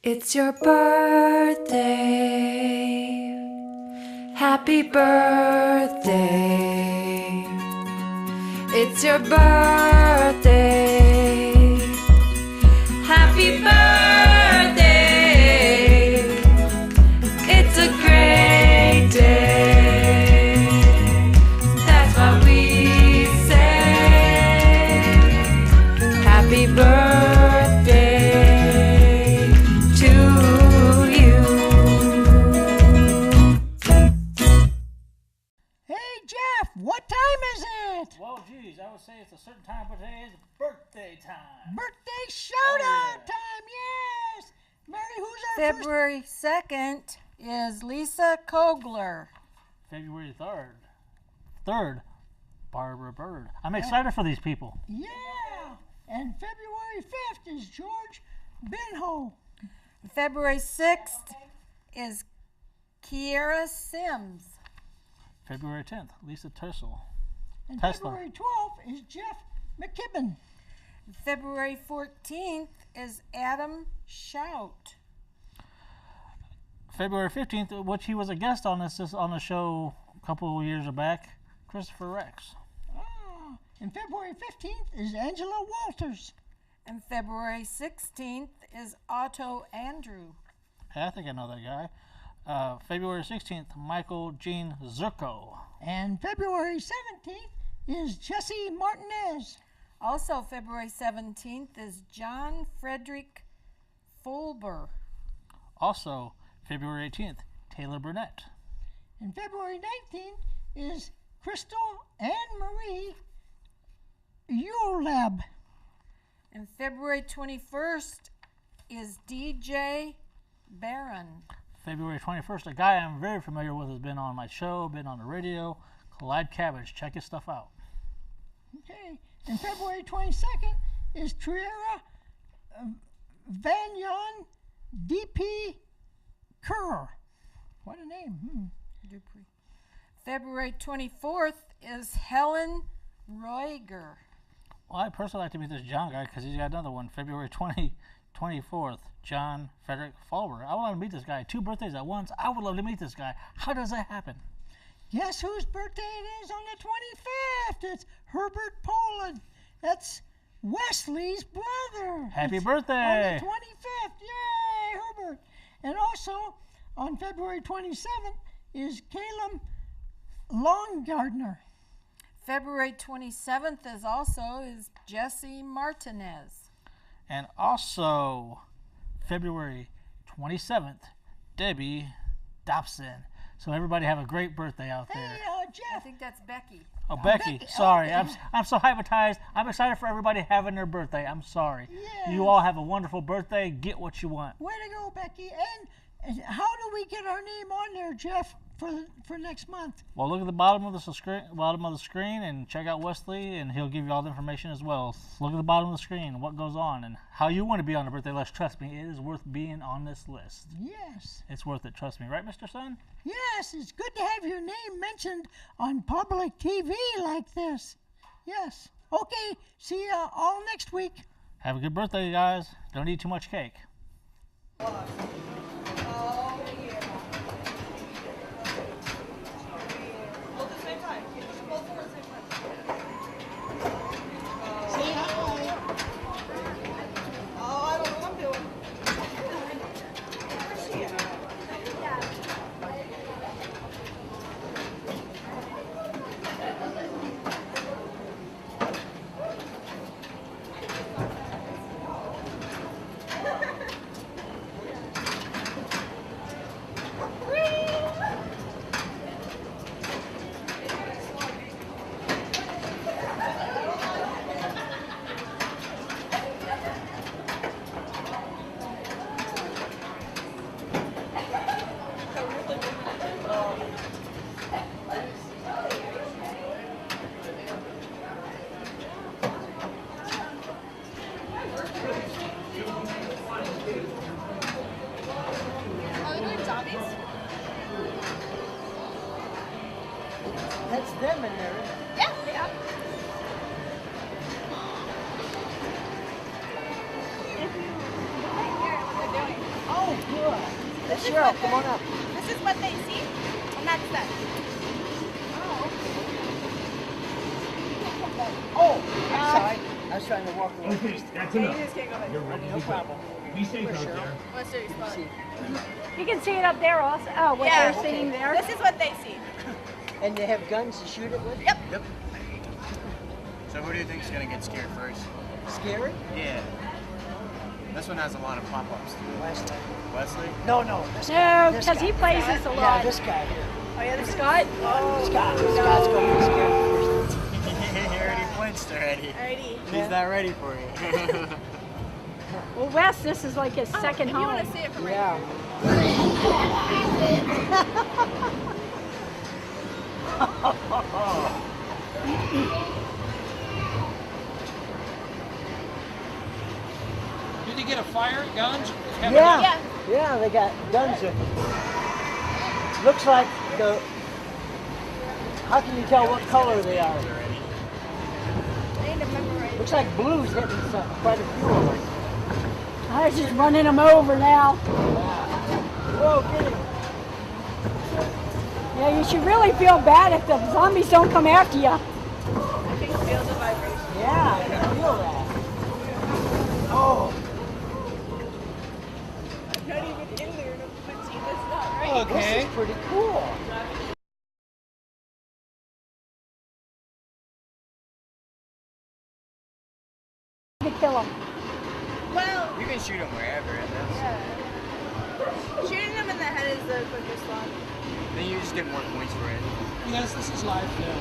It's your birthday. Happy birthday. It's your birthday. Happy birthday. It's a great day. That's what we say. Happy birthday to you. Hey Jeff, what time is it? Well, geez, I would say it's a certain time, but today is birthday time. Birthday shout-out time, yes! Mary, who's our February 2nd is Lisa Kogler. February 3rd, Barbara Bird. I'm excited for these people. Yeah! And February 5th is George Benho. February 6th is Kiera Sims. February 10th, Lisa Tesla. And February 12th is Jeff McKibben. February 14th is Adam Shout. February 15th, which he was a guest on this on the show a couple of years back, Christopher Rex. Ah, and February 15th is Angela Walters. And February 16th is Otto Andrew. Hey, I think I know that guy. February 16th, Michael Jean Zirko. And February 17th is Jesse Martinez. Also February 17th is John Frederick Foelber. Also February 18th, Taylor Burnett. And February 19th is Crystal Anne Marie Uleb. And February 21st is DJ Barron. February 21st, a guy I'm very familiar with has been on my show, been on the radio, Clyde Cabbage. Check his stuff out. Okay. And February 22nd is Triera Vanyon D.P. Kerr. What a name. Dupree. February 24th is Helen Roiger. Well, I personally like to meet this John guy because he's got another one. February 24th, John Frederick Foelber. I would love to meet this guy. 2 birthdays at once. I would love to meet this guy. How does that happen? Guess whose birthday it is on the 25th? It's Herbert Pollard. That's Wesley's brother. Happy it's birthday. On the 25th. Yay, Herbert. And also, on February 27th is Caleb Longardner. February 27th is Jesse Martinez. And also, February 27th, Debbie Dobson. So everybody have a great birthday out there. Hey, Jeff. I think that's Becky. Oh, Becky. Sorry. I'm so hypnotized. I'm excited for everybody having their birthday. I'm sorry. Yes. You all have a wonderful birthday. Get what you want. Way to go, Becky. And how do we get our name on there, Jeff, for next month. Well, look at the bottom of the screen and check out Wesley, and he'll give you all the information as well. Look at the bottom of the screen, what goes on, and how you want to be on the birthday list. Trust me, it is worth being on this list. Yes. It's worth it. Trust me, right, Mr. Sun? Yes, it's good to have your name mentioned on public TV like this. Yes. Okay. See you all next week. Have a good birthday, guys. Don't eat too much cake. That's them in there. Yeah, yeah. Oh, good. Let's Cheryl, come on up. This is what they see, and that's them. Oh, I'm sorry. I was trying to walk away. Okay, that's enough. You just can't go ahead. You're ready. No problem. Be safe out there. What's your spot? You can see it up there also. Oh, what Yeah. they're seeing there. This is what they see. And they have guns to shoot it with? Yep. Yep. So who do you think is going to get scared first? Scary? Yeah. This one has a lot of pop-ups. Wesley. Wesley? No, this No, guy. This because guy. he plays this a Yeah, lot. this guy here. Oh yeah, this Scott? Oh, Scott. Scott's going to be scared first. He already flinched already. Alrighty. He's not ready for you. Well, Wes, this is like his second if home. you want to see it from right Yeah. Did he get a fire, guns? Yeah. Yeah, they got guns with them. Looks like the. How can you tell what color they are? Looks like blue's hitting some, quite a few of them. I was just running them over now. Whoa, get him. Yeah, you should really feel bad if the zombies don't come after you. I can feel the vibration. Yeah, I can feel that. Oh. I'm not even in there to see this stuff, right? Oh, this is pretty cool. To kill them. Well, You can shoot him wherever. yeah. Shooting them in the head is the quickest one. Then you just get more points for it. Yes, this is live film.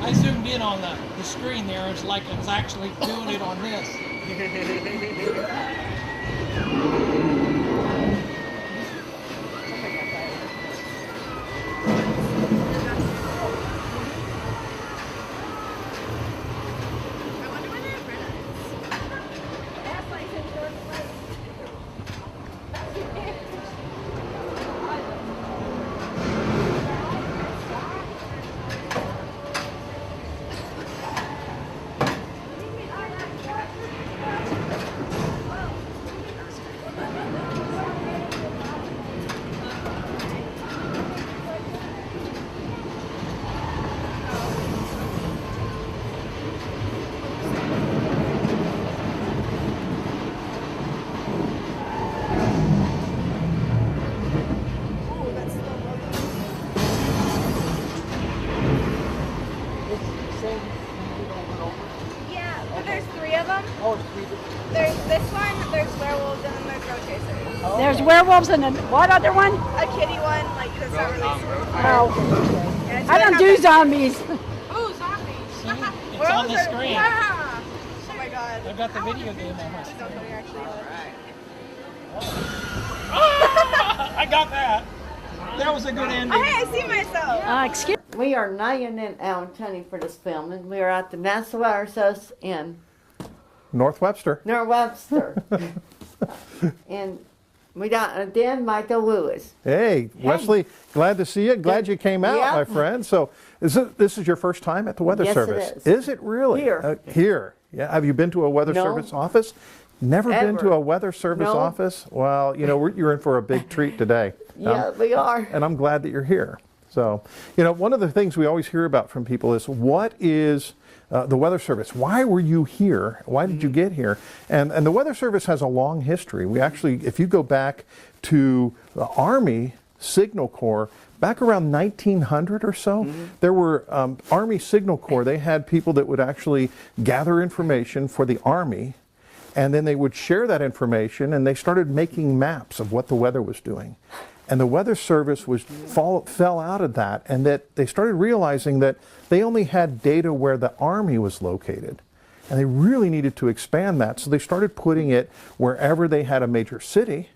I zoomed in on the screen there. It's like I was actually doing it on this. Yeah, but there's three of them. Oh, it's three different. There's this one, there's werewolves, and then there's road chasers. Oh. There's werewolves and then what other one? A kitty one, like that's not really. Oh, Yeah, it's I don't really do zombies. Ooh, zombies! It's on the Werewolves are- screen. Yeah. Oh my god. I've got the video game on my Don't tell me you're actually. I got that. That was a good ending. Oh, hey, I see myself. Excuse We are not in Allen County for this filming. We are at the National Water in North Webster. North Webster. And we got Dan Michael Lewis. Hey, Wesley, glad to see you. Glad you came out, Yep. my friend. So this is your first time at the Weather Yes, Service? it is. It really? Here. Here. Yeah. Have you been to a Weather No. Service office? Never been to Ever. a Weather Service No. office? Well, you're in for a big treat today. Yeah, we are. And I'm glad that you're here. So, one of the things we always hear about from people is what is the Weather Service? Why were you here? Why did you get here? And the Weather Service has a long history. We actually, if you go back to the Army Signal Corps, back around 1900 or so, there were Army Signal Corps. They had people that would actually gather information for the Army, and then they would share that information, and they started making maps of what the weather was doing. And the Weather Service fell out of that, and that they started realizing that they only had data where the Army was located. And they really needed to expand that, so they started putting it wherever they had a major city.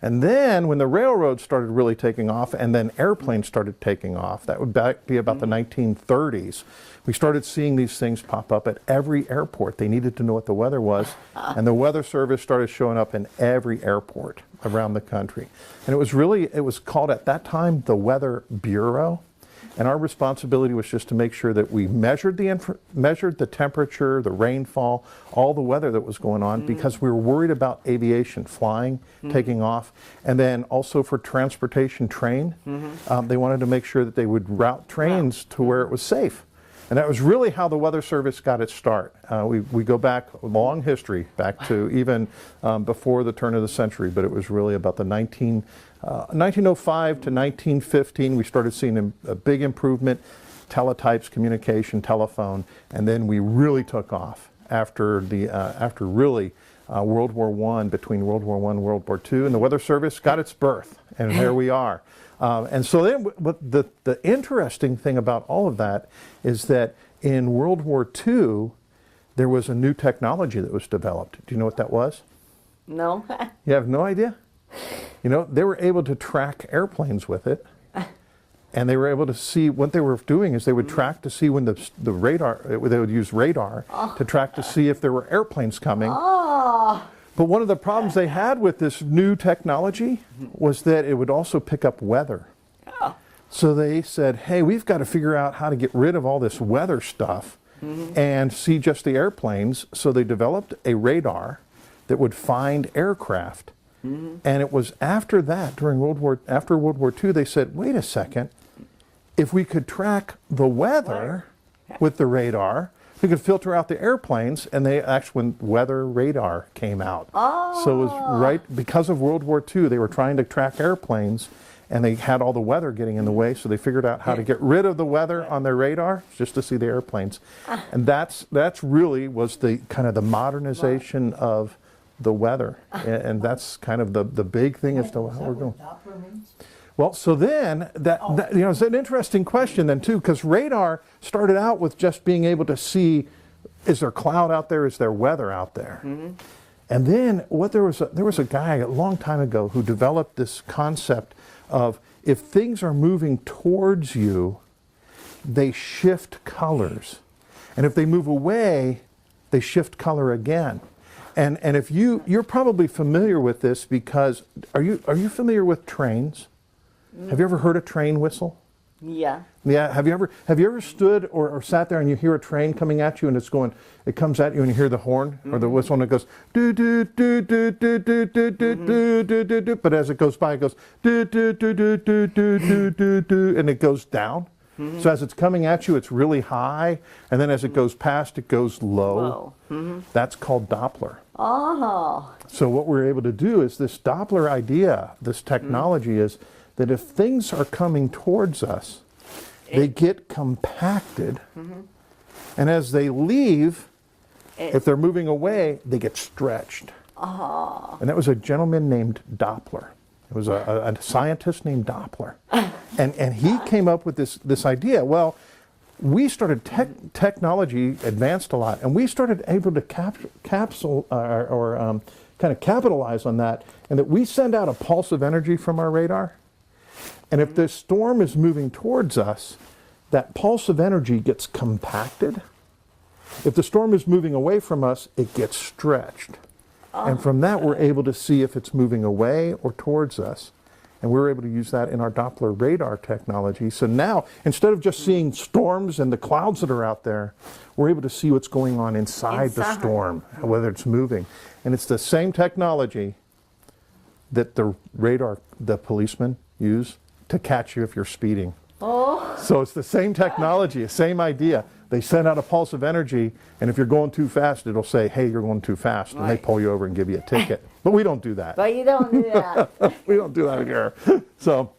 And then when the railroads started really taking off, and then airplanes started taking off, that would be about the 1930s, we started seeing these things pop up at every airport. They needed to know what the weather was, and the Weather Service started showing up in every airport around the country. And it was called at that time the Weather Bureau. And our responsibility was just to make sure that we measured the temperature, the rainfall, all the weather that was going on, because we were worried about aviation, flying, taking off, and then also for transportation, train. They wanted to make sure that they would route trains to where it was safe. And that was really how the Weather Service got its start. We go back a long history, back to even before the turn of the century, but it was really about the 1905 to 1915, we started seeing a big improvement, teletypes, communication, telephone, and then we really took off after really World War I, between World War I and World War II, and the Weather Service got its birth, and there we are. And so then, the interesting thing about all of that is that in World War II, there was a new technology that was developed. Do you know what that was? No. You have no idea? They were able to track airplanes with it, and they were able to see what they were doing is they would track to see when the radar, they would use radar to track to see if there were airplanes coming. But one of the problems they had with this new technology was that it would also pick up weather. So they said, hey, we've got to figure out how to get rid of all this weather stuff and see just the airplanes. So they developed a radar that would find aircraft. And it was after that, after World War II, they said, wait a second, if we could track the weather with the radar, we could filter out the airplanes, and they actually, when weather radar came out. So it was right, because of World War II, they were trying to track airplanes, and they had all the weather getting in the way, so they figured out how to get rid of the weather on their radar just to see the airplanes. And that's really was the kind of the modernization of the weather, and that's kind of the big thing as to how we're going. Well, so then it's an interesting question then too, because radar started out with just being able to see, is there cloud out there, is there weather out there? And then there was a guy a long time ago who developed this concept of if things are moving towards you, they shift colors, and if they move away, they shift color again. And if you're probably familiar with this, because are you familiar with trains? Have you ever heard a train whistle? Yeah. Yeah. Have you ever stood or sat there and you hear a train coming at you and it comes at you and you hear the horn or the whistle and it goes do do do do do do do do do do do do, but as it goes by it goes do do do do do do do do do, and it goes down. So as it's coming at you, it's really high, and then as it goes past, it goes low. That's called Doppler. So what we're able to do is this Doppler idea, this technology is that if things are coming towards us, they get compacted, and as they leave, if they're moving away, they get stretched. And that was a gentleman named Doppler. It was a scientist named Doppler. And he came up with this idea. Well, we started, technology advanced a lot, and we started able to kind of capitalize on that, and that we send out a pulse of energy from our radar. And if this storm is moving towards us, that pulse of energy gets compacted. If the storm is moving away from us, it gets stretched. And from that, we're able to see if it's moving away or towards us. And we're able to use that in our Doppler radar technology. So now, instead of just seeing storms and the clouds that are out there, we're able to see what's going on inside the storm, whether it's moving. And it's the same technology that the radar, the policemen use to catch you if you're speeding. So it's the same technology, the same idea. They send out a pulse of energy, and if you're going too fast, it'll say, hey, you're going too fast, and they pull you over and give you a ticket. But we don't do that. But you don't do that. We don't do that here. So,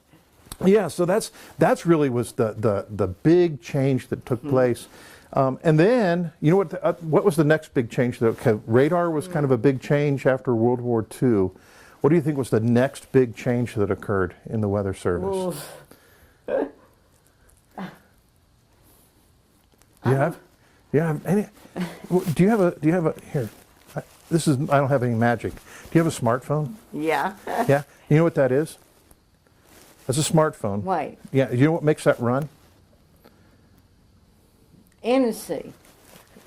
yeah, so that's really was the big change that took place. And then, you know what was the next big change? Okay, radar was kind of a big change after World War II. What do you think was the next big change that occurred in the Weather Service? Do you have any? Do you have a here? I don't have any magic. Do you have a smartphone? Yeah. Yeah. You know what that is? That's a smartphone. Wait. Yeah. You know what makes that run? Energy.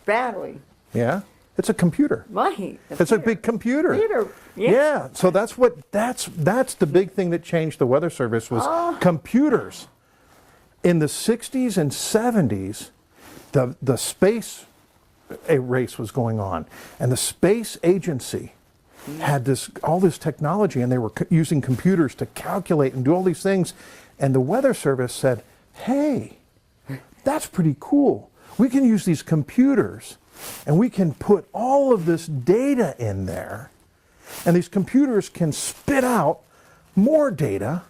Battery. Yeah. It's a computer. Right. It's a big computer. Yeah. So that's the big thing that changed the Weather Service was computers. In the 60s and 70s, the space race was going on, and the space agency had all this technology, and they were using computers to calculate and do all these things. And the Weather Service said, hey, that's pretty cool. We can use these computers, and we can put all of this data in there, and these computers can spit out more data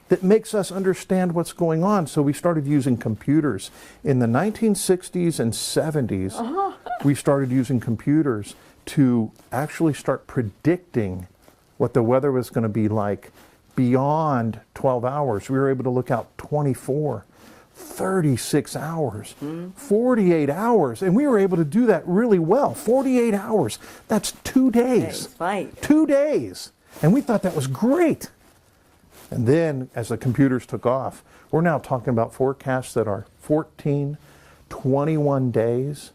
that makes us understand what's going on. So we started using computers. In the 1960s and 70s, we started using computers to actually start predicting what the weather was going to be like beyond 12 hours. We were able to look out 24, 36 hours, 48 hours, and we were able to do that really well. 48 hours, that's 2 days. Right. 2 days. And we thought that was great. And then, as the computers took off, we're now talking about forecasts that are 14, 21 days,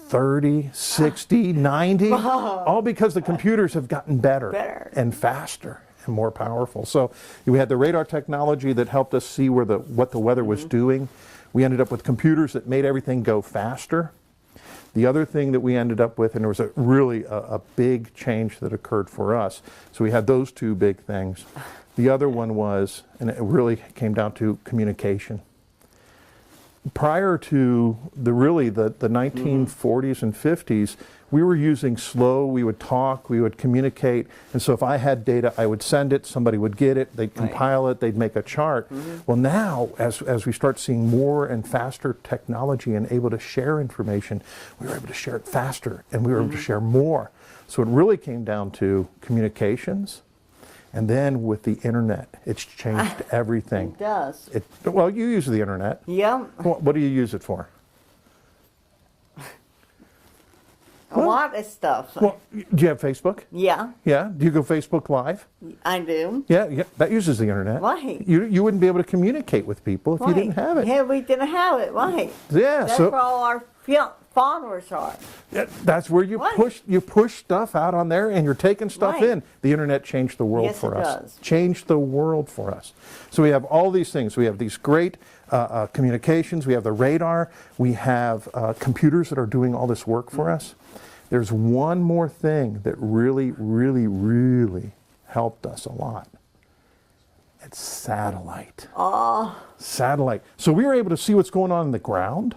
30, 60, 90, all because the computers have gotten better and faster and more powerful. So we had the radar technology that helped us see what the weather was doing. We ended up with computers that made everything go faster. The other thing that we ended up with, and there was really a big change that occurred for us, so we had those two big things. The other one was, and it really came down to communication. Prior to the 1940s and 50s, we were using slow, we would talk, we would communicate, and so if I had data, I would send it, somebody would get it, they'd compile it, they'd make a chart. Well now, as we start seeing more and faster technology and able to share information, we were able to share it faster, and we were able to share more. So it really came down to communications. And then with the internet, it's changed everything. It does. Well, you use the internet. Yeah. What do you use it for? A lot of stuff. Well, do you have Facebook? Yeah. Yeah. Do you go Facebook Live? I do. Yeah. That uses the internet. Right. You wouldn't be able to communicate with people if you didn't have it. Yeah, we didn't have it. Right. Yeah. That's where all our followers are. That's where you push stuff out on there, and you're taking stuff in. The internet changed the world for us. Does. Changed the world for us. So we have all these things. We have these great communications. We have the radar. We have computers that are doing all this work for us. There's one more thing that really, really, really helped us a lot. It's satellite. Satellite. So we were able to see what's going on in the ground.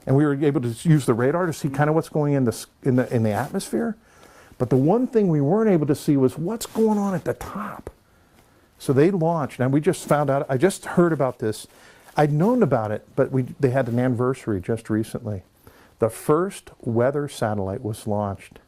And we were able to use the radar to see kind of what's going in the atmosphere. But the one thing we weren't able to see was what's going on at the top. So they launched, and we just found out, I just heard about this. I'd known about it, but they had an anniversary just recently. The first weather satellite was launched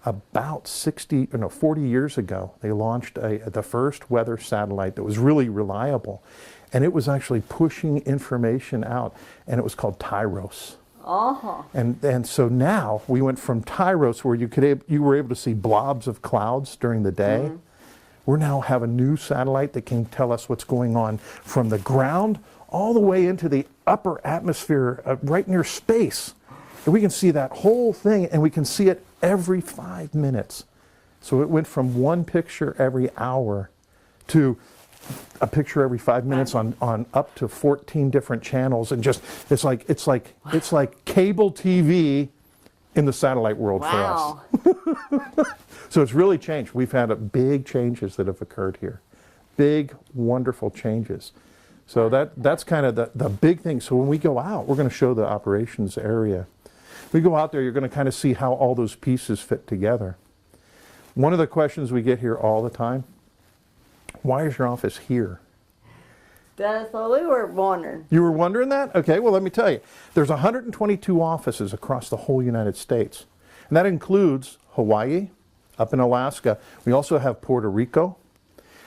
about 40 years ago. They launched the first weather satellite that was really reliable. And it was actually pushing information out, and it was called Tyros. And so now we went from Tyros, where you were able to see blobs of clouds during the day. We now have a new satellite that can tell us what's going on from the ground all the way into the upper atmosphere, right near space. And we can see that whole thing, and we can see it every 5 minutes. So it went from one picture every hour to a picture every 5 minutes on up to 14 different channels, and just it's like cable TV in the satellite world for us. So it's really changed. We've had big changes that have occurred here, big wonderful changes. So that's kind of the big thing. So when we go out, we're going to show the operations area. We go out there, you're going to kind of see how all those pieces fit together. One of the questions we get here all the time: why is your office here? That's what we were wondering. You were wondering that? Okay, well, let me tell you. There's 122 offices across the whole United States. And that includes Hawaii, up in Alaska. We also have Puerto Rico.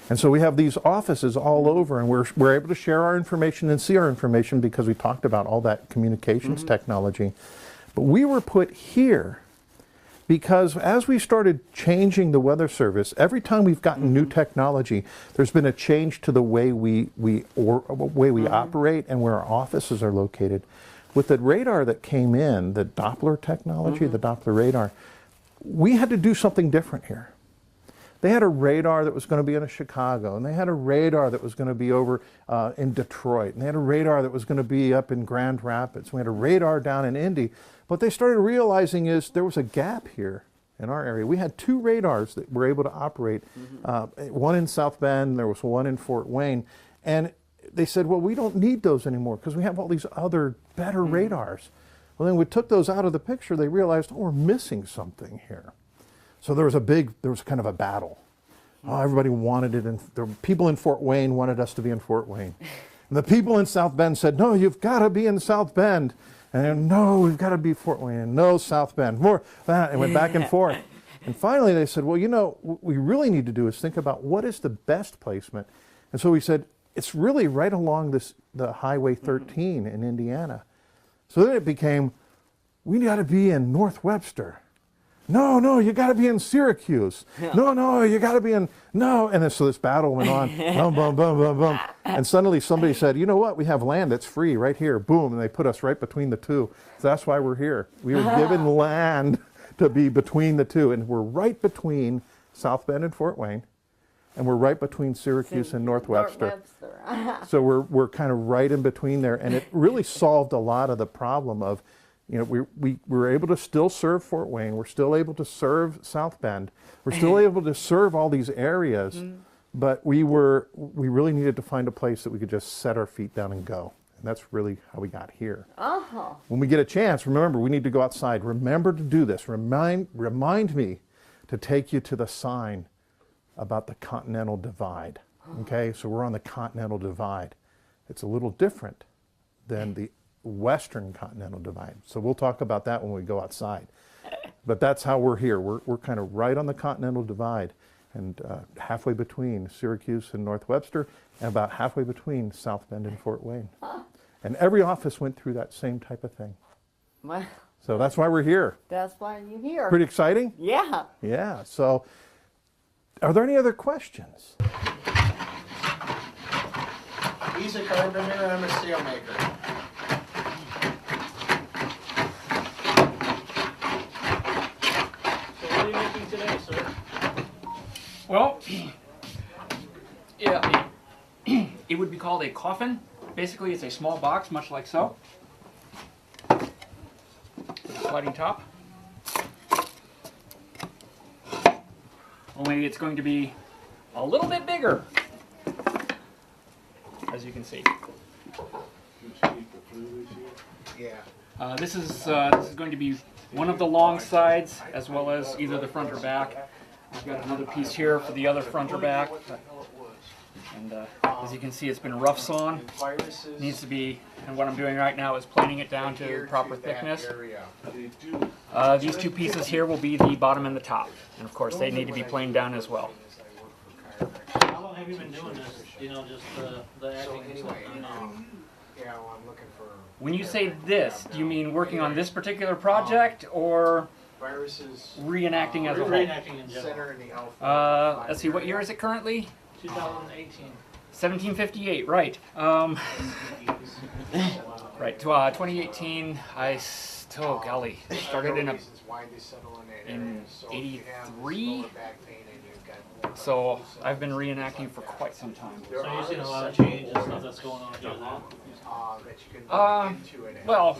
And so we have these offices all over, and we're able to share our information and see our information because we talked about all that communications technology. But we were put here because as we started changing the Weather Service, every time we've gotten new technology, there's been a change to the way we operate and where our offices are located. With the radar that came in, the Doppler technology, the Doppler radar, we had to do something different here. They had a radar that was going to be in Chicago, and they had a radar that was going to be over in Detroit, and they had a radar that was going to be up in Grand Rapids. We had a radar down in Indy. What they started realizing is there was a gap here in our area. We had 2 radars that were able to operate, one in South Bend, there was one in Fort Wayne, and they said, well, we don't need those anymore because we have all these other better radars. Well, then we took those out of the picture, they realized, oh, we're missing something here. So there was kind of a battle. Oh, everybody wanted it, and the people in Fort Wayne wanted us to be in Fort Wayne. And the people in South Bend said, no, you've got to be in South Bend. And then, no, we've got to be Fort Wayne. And no, South Bend. More that, and went back and forth. And finally they said, well, you know, what we really need to do is think about what is the best placement. And so we said, it's really right along the Highway 13 in Indiana. So then it became, we got to be in North Webster. No, you got to be in Syracuse. No, you got to be in, no. And then, so this battle went on, boom, boom, boom, boom, boom. And suddenly somebody said, you know what, we have land that's free right here, boom, and they put us right between the two. So that's why we're here. We were given land to be between the two, and we're right between South Bend and Fort Wayne, and we're right between Syracuse and North Webster. So we're kind of right in between there, and it really solved a lot of the problem of, you know, we were able to still serve Fort Wayne. We're still able to serve South Bend. We're still able to serve all these areas, but we really needed to find a place that we could just set our feet down and go. And that's really how we got here. When we get a chance, remember, we need to go outside. Remember to do this. Remind me to take you to the sign about the Continental Divide. Okay, so we're on the Continental Divide. It's a little different than the Western Continental Divide. So we'll talk about that when we go outside. But that's how we're here. We're kind of right on the Continental Divide, and halfway between Syracuse and North Webster, and about halfway between South Bend and Fort Wayne. And every office went through that same type of thing. Well, so that's why we're here. That's why you're here. Pretty exciting? Yeah. Yeah. So are there any other questions? He's a carpenter, I'm a sailmaker. Today, sir? Well, yeah, it would be called a coffin. Basically, it's a small box, much like so, with a sliding top. Only it's going to be a little bit bigger, as you can see. Yeah. This is going to be one of the long sides, as well as either the front or back. We've got another piece here for the other front or back. And as you can see, it's been rough sawn. Needs to be, and what I'm doing right now is planing it down to proper thickness. These 2 pieces here will be the bottom and the top. And of course, they need to be planed down as well. How long have you been doing this? You know, just the acting and stuff? Yeah, well, I'm looking for When you say this, do you mean working on this particular project or Viruses. reenacting as a whole? Reenacting in general. Center in the alpha. Let's see, what year is it currently? 2018. 1758, right. Right, 2018, oh golly, started in 83. So I've been reenacting for quite some time. So you've seen a lot of change and stuff that's going on during that? Well,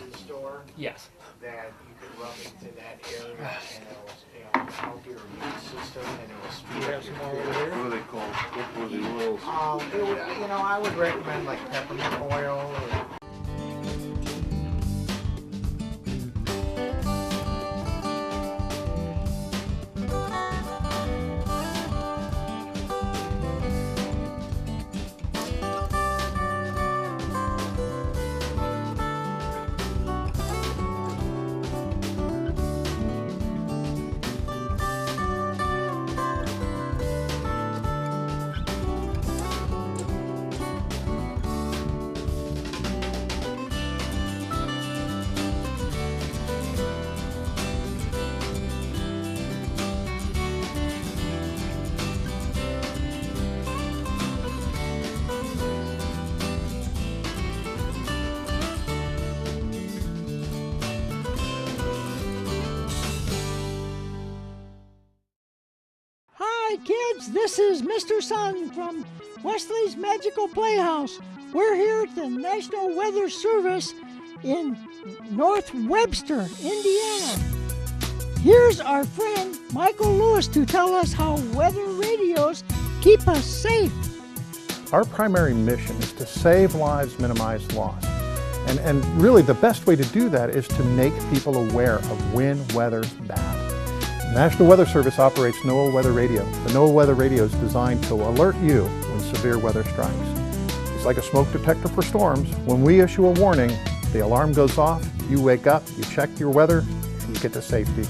yes. That you could rub into that area and it'll help your immune system and it'll speed up your What are they called? What were the oils? I would recommend like peppermint oil or Hi kids, this is Mr. Sun from Wesley's Magical Playhouse. We're here at the National Weather Service in North Webster, Indiana. Here's our friend Michael Lewis to tell us how weather radios keep us safe. Our primary mission is to save lives, minimize loss. And really the best way to do that is to make people aware of when weather's bad. The National Weather Service operates NOAA Weather Radio. The NOAA Weather Radio is designed to alert you when severe weather strikes. It's like a smoke detector for storms. When we issue a warning, the alarm goes off, you wake up, you check your weather, and you get to safety.